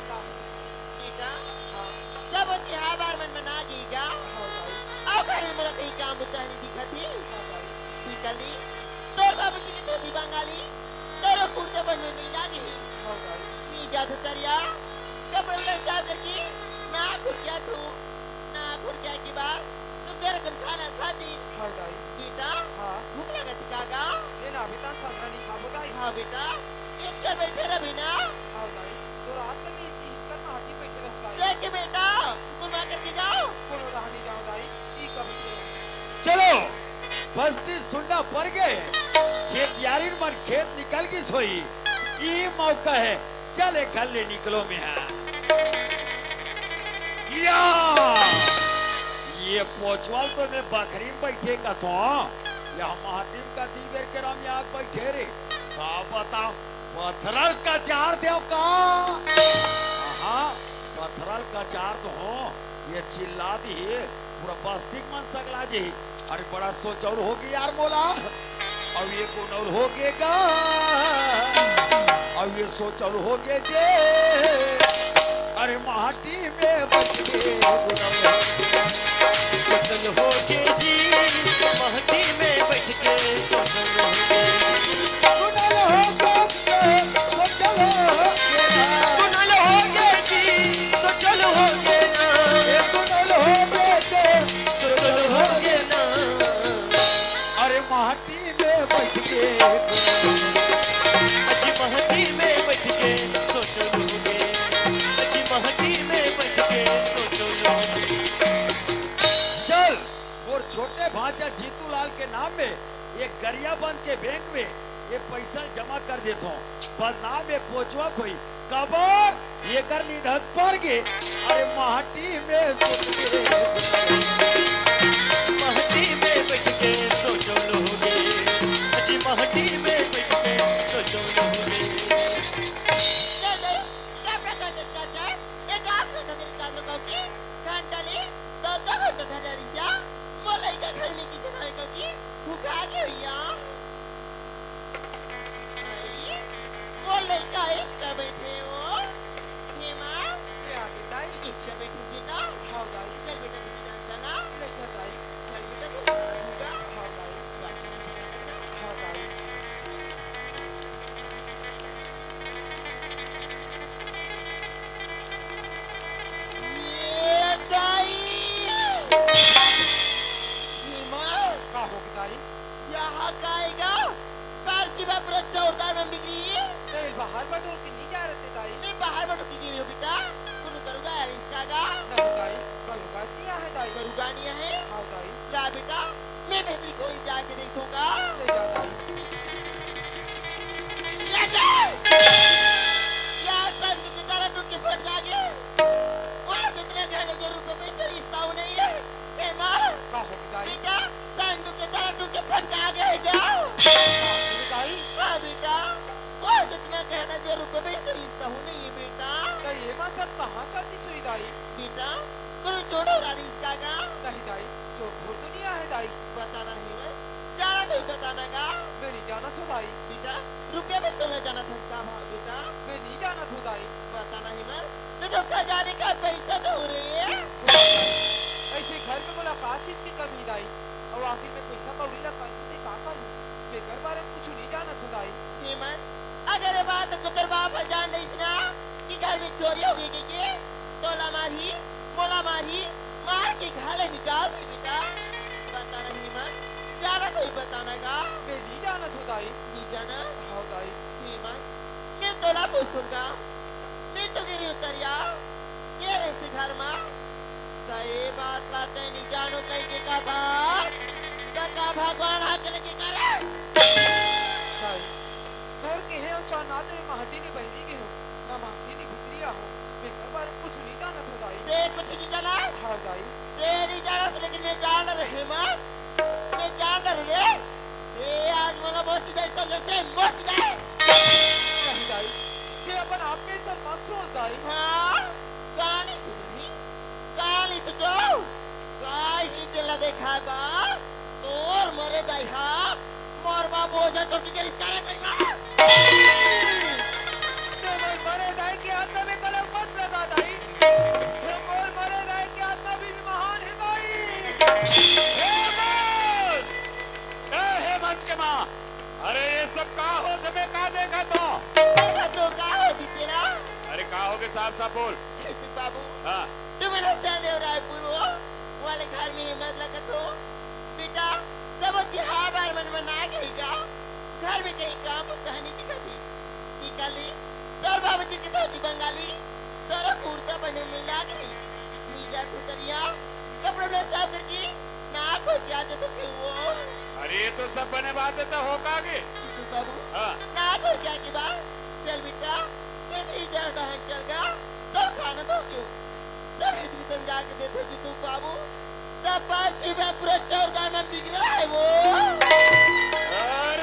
बेटा जब वो त्योहार मन मना गईगा अब घर में मेरा कहीं काम होता नहीं दिखा थी निकली तोर बाबू जी की धोती बंगाली तोर कुर्ते बनने में लागी मी जात तरिया कपड़े में साफ करके ना खुरकिया तू ना खुरकिया की बात तू घर कन खाना खाती बेटा भूख लगा थी काका हाँ बेटा इस घर बैठे रह बिना देख के बेटा गुना करके जाओ चलो बस्ती सुनना पड़ गए खेतियारी मन खेत निकल की सोई ये मौका है चले घर ले निकलो में है या ये पोचवाल तो मैं बकरी में बैठे का तो या महाटिम का दीवेर के राम आग बैठे रे का बताओ पथरल का चार देव का हाँ पथरल का चार तो हो ये चिल्ला दी पूरा बस्ती मन सकला जी अरे बड़ा सोचौर हो गया यार मोला अब ये कोनौर हो गएगा अब ये सोचौर हो गए जे अरे माटी में बच सोचल हो के जी महती में बैठ के सोचल हो कुनल हो के जी सोचल हो के सोचल हो के ना अरे माटी में बैठ के अजी महती में बैठ के सोचल हो के अजी महती में बैठ के सोचल हो चल और छोटे भांजा जीतू लाल के नाम में एक गरिया बंद के बैंक में ये पैसा जमा कर देता हूँ बदनाम में पोचवा कोई कबर ये कर निधन पर गे अरे माटी में महती में बैठ के सोचल हो गे अजी महती में बैठ के सोचल चल दे क्या प्रकार चाचा एक आध घंटा तेरे कादर की घंटा ले दो घंटा धरी सा मलाई का घर में किचन है की भूखा के भैया मलाई का इश्क कर बैठे हो हेमा ये आगे दाई इश्क कर बैठे बेटा हाँ दाई चल बेटा बेटा जान चला ले चल दाई चल बेटा तू होगा हाँ दाई हाँ दाई ये दाई हेमा का होगी दाई यहाँ काएगा पर्ची में पूरा चौड़दार में बिगड़ी नहीं बाहर बटोर के नहीं जा रहे थे दाई मैं बाहर बैठो की गिरी हो बेटा कुन करूँगा यार इसका का नहीं दाई करूँगा दिया है दाई करूँगा नहीं है हाँ दाई ला बेटा मैं भीतरी खोली जाके देखूंगा ले जा दाई या संत की तरह टूट के फट गया वहाँ जितने घंटे जो रुपए पैसे रिश्ता नहीं है हेमा का होगी दाई बेटा संत की तरह टूट के फट गया है क्या दाई हाँ बेटा वहाँ जितना कहना जो रुपए पैसे रिश्ता नहीं है बेटा तो ये माँ सब कहाँ चलती सुई दाई बेटा करो छोड़ो रानी इसका का नहीं दाई चोट फोड़ तो नहीं है दाई बताना है मैं जाना तो ही बताना का मैं नहीं जाना था दाई बेटा रुपया भी सोना जाना था इसका भाव बेटा मैं नहीं जाना था दाई बताना है मैं तो खजाने का पैसा तो हो रही है ऐसे घर में बोला का चीज की कमी दाई और आखिर में पैसा कौड़ी ला करूँ ते का करूँ मैं घर बारे में कुछ नहीं जाना था दाई हेमंत अगर ये बात कुतर बाप जान नहीं ना कि घर में चोरी हो गई कि तोला मारी मोला मारी मार के घाले निकाल दे बेटा बताना हेमंत जाना तो ही बताना का मैं नहीं जाना था दाई नहीं जाना हाँ दाई हेमंत मैं तोला पूछूंगा मैं तो गिरी उतरिया तेरे से घर में तो ये बात लाते नहीं जानो कहीं के का था तो का भगवान आके लेके करे दाई तोर के है और ना तो मैं महटी ने बहरी के हो ना महटी ने भितरिया हो मैं घर बारे में कुछ नहीं जाना था दाई ते कुछ नहीं जाना हाँ दाई ते नहीं जाना से लेकिन मैं जान रहे माँ मैं जान रहे ये आज मला मस्ती दे सब जैसे मस्ती दे नहीं दाई ये अपन आप में सर मत सोच दाई हाँ कहानी सुनी कहानी सोचो कहीं दिल देखा बा तोर मरे दाई हाँ मोर बा बोझा चोटी के रिश्ता रे कोई माँ मोर मरे दाई के आत्मा में कलम मत लगा दाई हे मोर मरे दाई के आत्मा भी महान है दाई हेमंत के माँ अरे ये सब का हो तुम्हें का देखा तो देखा तो का होती तेरा अरे का होगे साहब साहब बोल खेती बाबू हाँ तुम ना चल दे रायपुर हो वाले घर में हिम्मत लगा तो बेटा सब त्योहार बार मन मना गईगा घर में कहीं काम कहानी दिखाती निकाली तोर बाबूजी की धोती बंगाली तोरा कुर्ता बने मिला गई नीजा तुतरिया कपड़ों में साफ करके नाक हो क्या तो क्यों वो अरे ये तो सब बने बातें तो हो कागे जीतू बाबू हाँ नाक हो क्या की बात चल बेटा इधर जाना है चल गा तो खाना तो क्यों तब इतनी तन जाके देते जीतू बाबू तब पांच में पूरा चौड़दार में बिगड़ा है वो और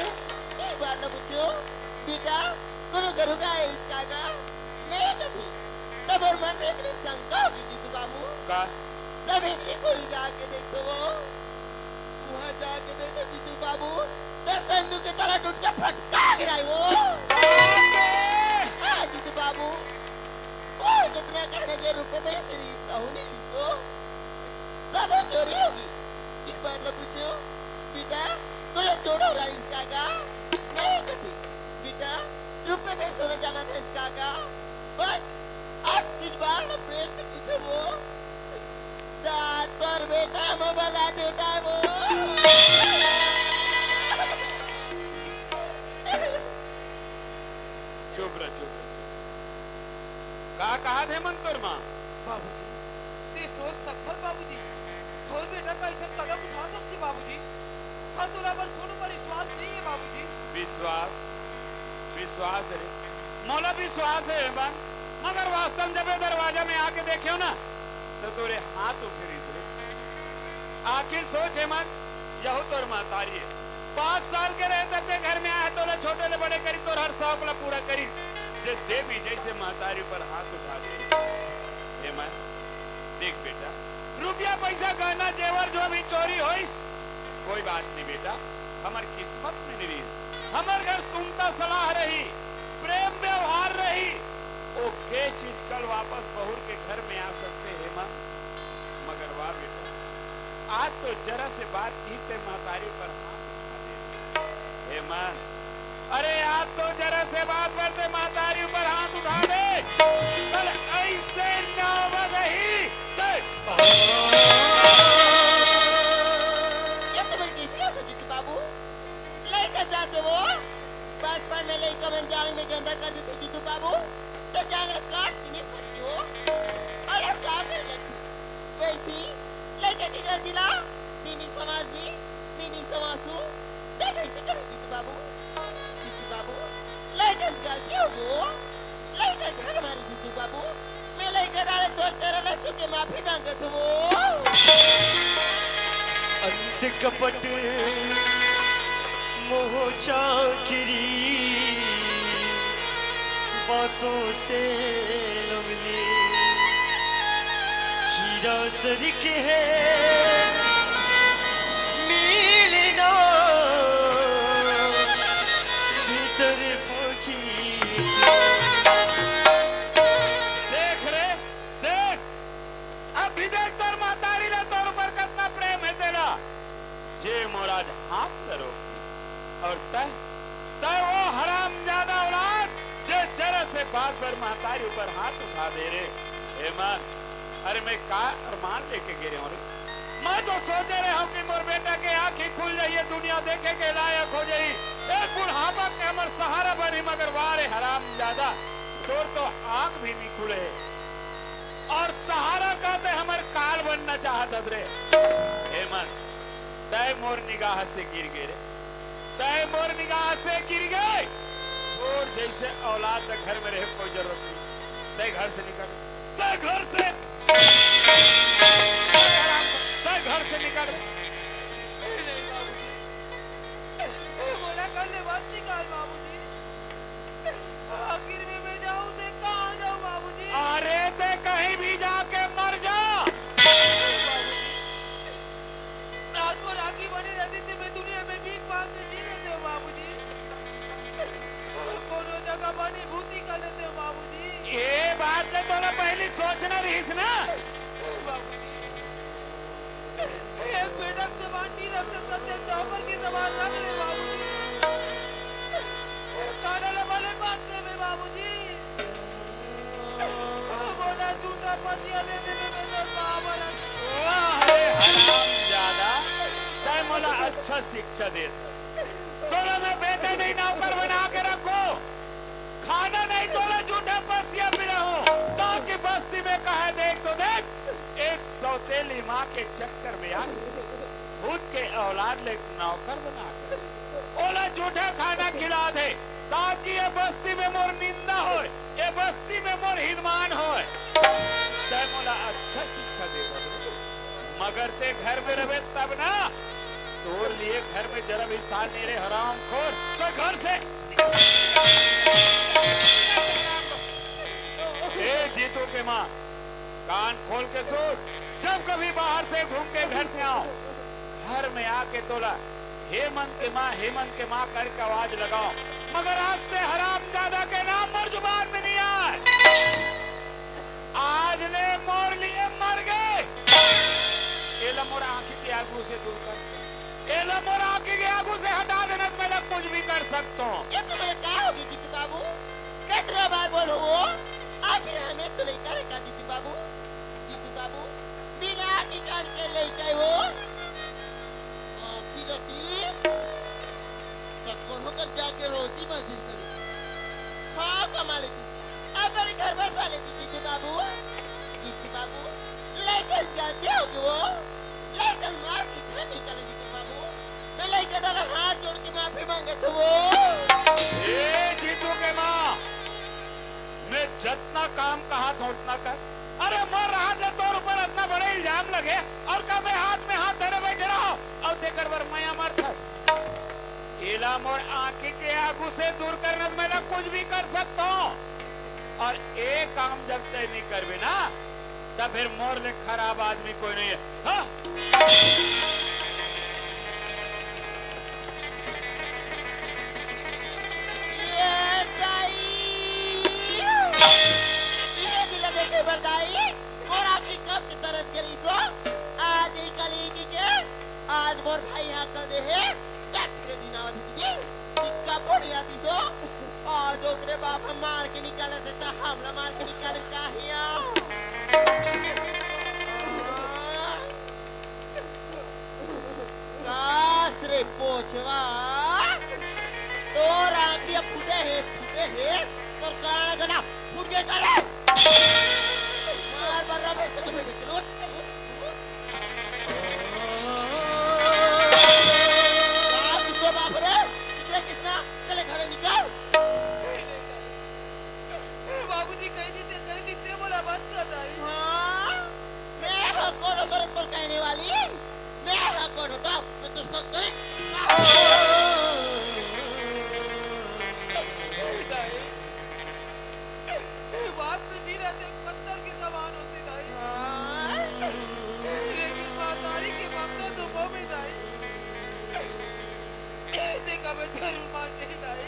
ये बात ना पूछो बेटा कौन करूँगा इसका का नहीं कभी तब और मन में एक शंका होगी जीतू बाबू का तब इतनी कोई जाके देखो वो वहाँ जाके देखो जीतू बाबू दस संदू की तरह टूट के फटका गिराई वो हाँ जीतू बाबू वो जितना कहने जो रुपए पैसे रिश्ता होने रिश्तो सब चोरी होगी एक बात ना पूछो बेटा थोड़ा छोड़ो रहा इसका का नहीं कभी बेटा रुपए पैसे होने जाना था इसका का बस आप किस बार ना प्रेर से पूछो वो दातर बेटा मोबाइल आटेटा वो चुप रह का कहा थे मंत्र माँ बाबूजी ते सोच सकथस बाबूजी थोर बेटा का ऐसा कदम उठा सकती बाबूजी का तोला पर खून पर विश्वास नहीं है बाबूजी विश्वास विश्वास है मोला विश्वास है बन मगर वास्तव जब ये दरवाजा में आके देखियो ना तो तोरे हाथ उठे रही रे आखिर सोच है मत यहू तोर महतारी है 5 साल के रहते अपने घर में आए तो छोटे ले बड़े करी तोर हर शौक ला पूरा करी जे देवी जैसे महतारी पर हाथ उठा दे। हेमंत देख बेटा, रुपया पैसा गहना जेवर जो भी चोरी होइस कोई बात नहीं बेटा, हमार किस्मत में निरीस हमार घर सुनता सलाह रही, प्रेम व्यवहार रही, ओ के चीज कल वापस बहुर के घर में आ सकते हेमंत। मगर वाह बेटा, आज तो जरा से बात की ते महतारी पर हाथ उठा दे। हेमंत अरे आज तो जरा से बात पर ते महतारी पर हाथ उठा दे, कल ऐसे नौबत ही ये तो बड़ी कैसी बात है जीतू बाबू, लड़का जाते वो बचपन में लड़का मन जांग में गंदा कर देते जीतू बाबू, तो जांग काट के नहीं पड़ती हो और ऐसा कर लेती। वैसी लड़के की गलती ला दीनी समाज में दीनी समासू देख ऐसे चले जीतू बाबू लड़का की गलती हो वो लड़का झड़ मारी जीतू बाबू, मैं लड़का डाले तोर चरण छुके माफी मांगत वो। अंत कपट मोह चाकिरी बातों से लवली हीरा सरिक है मिलना भीतर पोखी। देख रे देख, अभी देख तोर महतारी ने तोर ऊपर कितना प्रेम है तेरा, जे मोराज हाथ न रोक और तय तय वो हरामजादा औलाद जो जरा से बात पर महतारी ऊपर हाथ उठा दे रे। हेमंत अरे मैं का अरमान लेके गिरे हूँ रे, मैं तो सोचे रहे हूँ कि मोर बेटा के आंखें खुल जाइए, दुनिया देखे के लायक हो जाई, एक बुढ़ापा के हमर सहारा बनी, मगर वारे हरामजादा तोर तो आंख भी नहीं खुले और सहारा कहते हमर काल बनना चाहत रे। हेमंत तय मोर निगाह से गिर गए रे, तय मोर निगाह से गिर गए, और जैसे औलाद का घर में रहे कोई जरूरत नहीं, तय घर से निकल, तय घर से घर से निकल। नहीं बाबूजी, बोला करने मत निकाल बाबूजी, आखिर में मैं जाऊं तो कहाँ जाऊं बाबूजी? अरे ते कहीं भी जाके मर जा। आज वो राखी बनी रहती थी, मैं दुनिया में भीख मांग के जी लेते हो बाबूजी, कोनो जगह बनी भूती कर लेते हो बाबूजी। ये बात ने तो पहले सोचना रहीस ना बाबूजी, एक बेटा से बात नहीं रख सकता थे, नौकर की जबान रख ले बाबूजी, काला लबाले बांधने में बाबूजी, बोला झूठा पतिया दे देने में तो बाबा ज्यादा तय मोला अच्छा शिक्षा देता, तोला मैं बेटा नहीं नौकर बना के रखो, खाना नहीं तोला झूठा पसिया पिला हो, ताकि बस्ती में कहा देख तो देख एक सौतेली माँ के चक्कर में आके खुद के औलाद ले नौकर बना कर ओला झूठा खाना खिला दे, ताकि ये बस्ती में मोर निंदा हो, ये बस्ती में मोर हिनमान हो। तय मोला अच्छा शिक्षा दे मगर ते घर में रहे तब ना, तोड़ लिए घर में जरा भी था मेरे हराम खोर, तो घर से ए जीतू के माँ कान खोल के सुन, जब कभी बाहर से घूम के घर में आओ, घर में आके तोला हेमंत के माँ करके आवाज लगाओ, मगर आज से हरामजादा के नाम मोर जुबान में नहीं आए, आज ले मोर लिए मर गए। एला मोर आंखी के आगू से दूर कर, एला मोर आंखी के आगू से हटा देना, तो मैं कुछ भी कर सकता हूँ। ये तो मेरे क्या होगी जीतू बाबू, कितना बार बोलो वो, आखिर हमें तो नहीं करेगा जीतू बाबू बिना आखिर काट के ले गए वो, आखिर तीस तक कौन होकर जाके रोजी मजदूर करी, हाँ कमा लेती, अपने घर बसा लेती जीतू बाबू, लेकर जाते हो वो, लेकर मार की छह निकले जीतू बाबू, मैं लेकर डाला हाथ जोड़ के माफी मांगे तो वो। ए जीतू के माँ, मैं जितना काम कहा था उतना कर, अरे मोर रात ले तोर ऊपर इतना बड़ा इल्जाम लगे और का मैं हाथ में हाथ धरे बैठे रहो और देकर वर मैं मर था, एला मोर आंखी के आगू से दूर करने में मैं कुछ भी कर सकता हूँ, और एक काम जब तक नहीं करबे ना तब फिर मोर ले खराब आदमी कोई नहीं है। हाँ? ये दाई ये दिला देखे बरदाई मोरा की कब की तरस करी सो आज ही कली की के आज मोर भाई हकल दे है क्या करे दिनावत दीदी टिक्का पड़ी आती सो आज ओकरे बाप हम मार के निकाले देता हमला मार के निकाले काहिया कास रे पोछवा तोर आंखिया फूटे है तोर कान गला फूटे करे मार बर्रा में से बेटे चलो आप तो बाप रे निकले किसना चले घर निकल बाबूजी कहीं जीते बोला बात करता है। हाँ मैं कौन हो तो कहने वाली मैं कौन होता मैं तो सब करे बात तो दी रहते पत्थर के समान होती दाई लेकिन मातारी के ममता तो वो में दाई देखा मैं जरूर मान नहीं दाई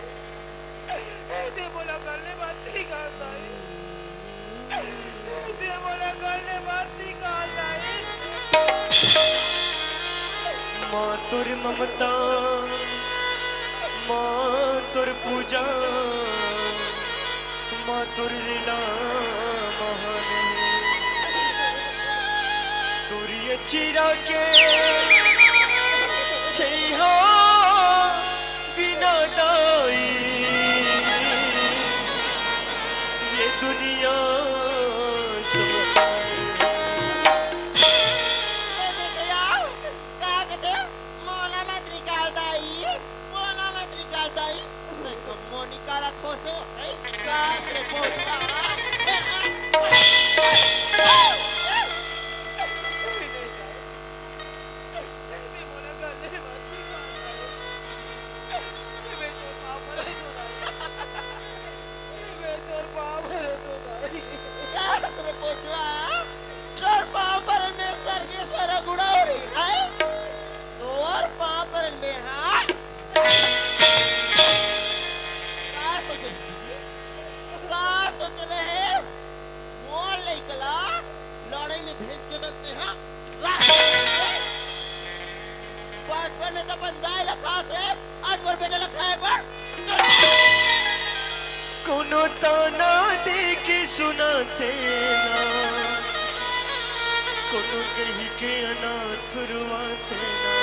दे बोला करने बात नहीं करता है दे बोला करने बात नहीं करता है। माँ तुर ममता माँ तुर पूजा माँ तुर लीला महान तुरिय चिरा के छैहा बिना दाई ये दुनिया सुनसान मोनिका रखो तो कास रे पोछवा बचपन में तो बंदाई लखास रे आज मोर बेटा लखाए पर कोनो ताना दे के सुनाते ना कोनो कही के अनाथ रुवाते ना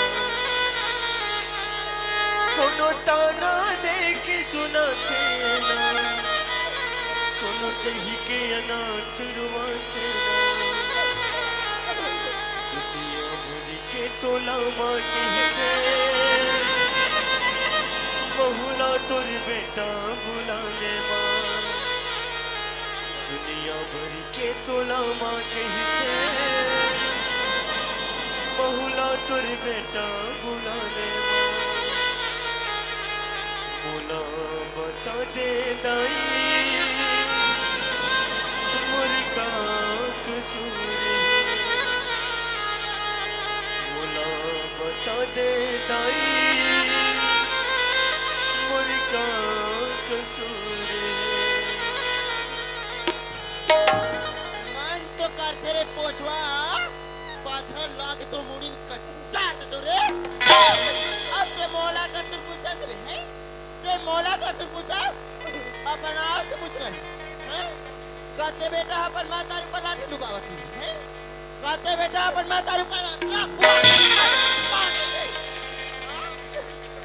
कोनो ताना दे के सुनाते ना कोनो कही के अनाथ रुवाते ना दुनिया भर के तोला माटी है बहुला तुर बेटा बुलाने माँ दुनिया भर के तोला माँ कहते बहुला तुर बेटा बुलाने माँ बोला बता दे दाई मुर्गा कसूर बोला बता दे दाई मुर्गा कसूर मन तो करते रे पोछवा पाथर लाग तो मुड़ी में कच्चा तो रे अब ते मौला का सुरपुसा से है ते मौला का सुरपुसा अपन आप से पूछ रहे हैं कहते बेटा अपन मातारी पर लाठी डुबावत है कहते बेटा अपन मातारी पर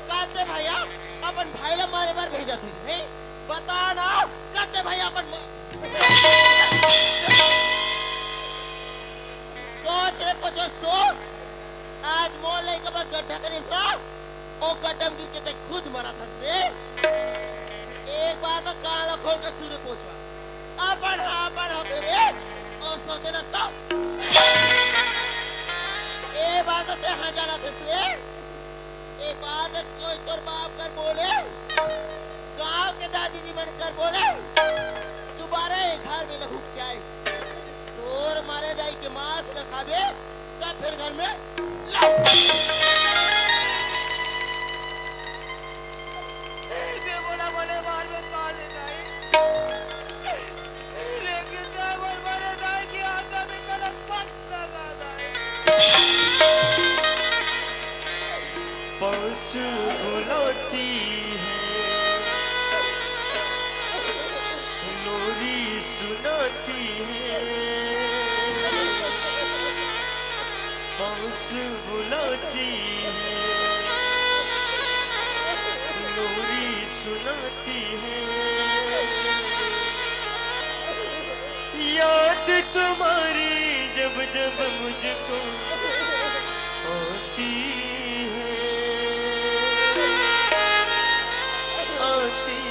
कहते भैया अपन भाई ला मारे बार भेजा थे है बता ना कहते भैया अपन सोच रे पचो सोच आज मोल नहीं कबर गड्ढा करे इसरा ओ गड्ढा में गिर के ते खुद मरा था रे एक बात कान खोल के सूर्य पूछवा अपन होते रे ओ सोते ना सब ए बात ते हाँ जाना थे रे ए बात कोई तोर बाप कर बोले गांव के दादी जी बनकर बोले दोबारा से भूख के आए तोर मारे दाई के मांस रखाबे तब फिर घर में लाओ बोला बोले मार में काल ले जाए लेकिन जब मारे दाई की आत्मा में कलंक मत लगा दाई पास बुलाती है लोरी सुनाती है पास बुलाती है लोरी सुनाती है याद तुम्हारी जब जब मुझको आती है आती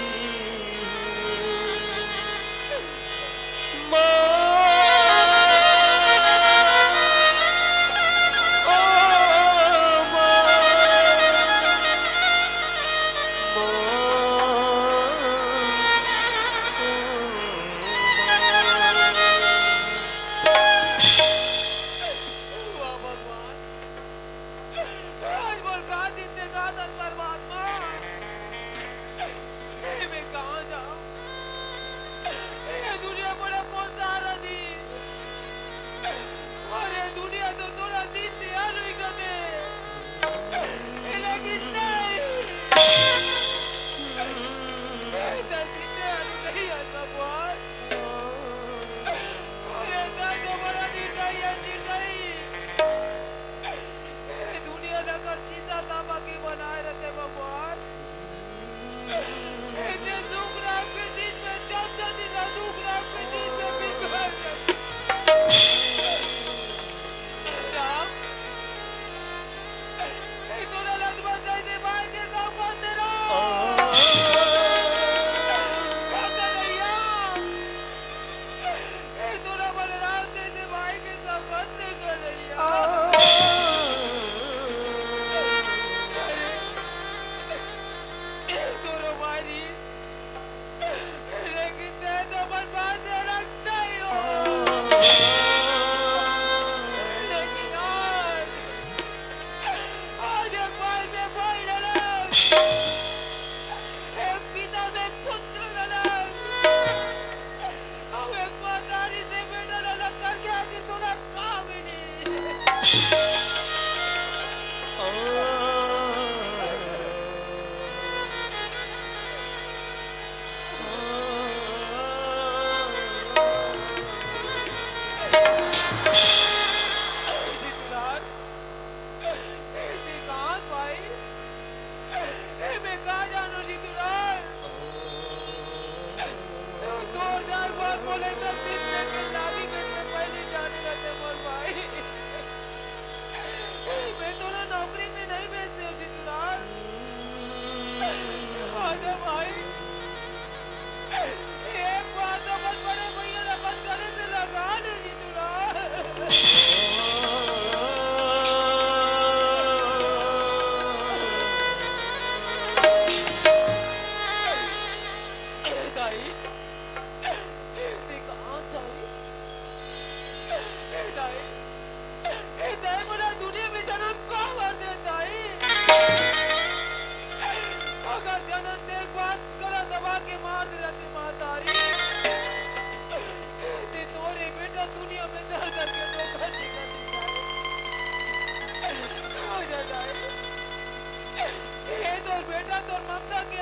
बेटा तोर ममता के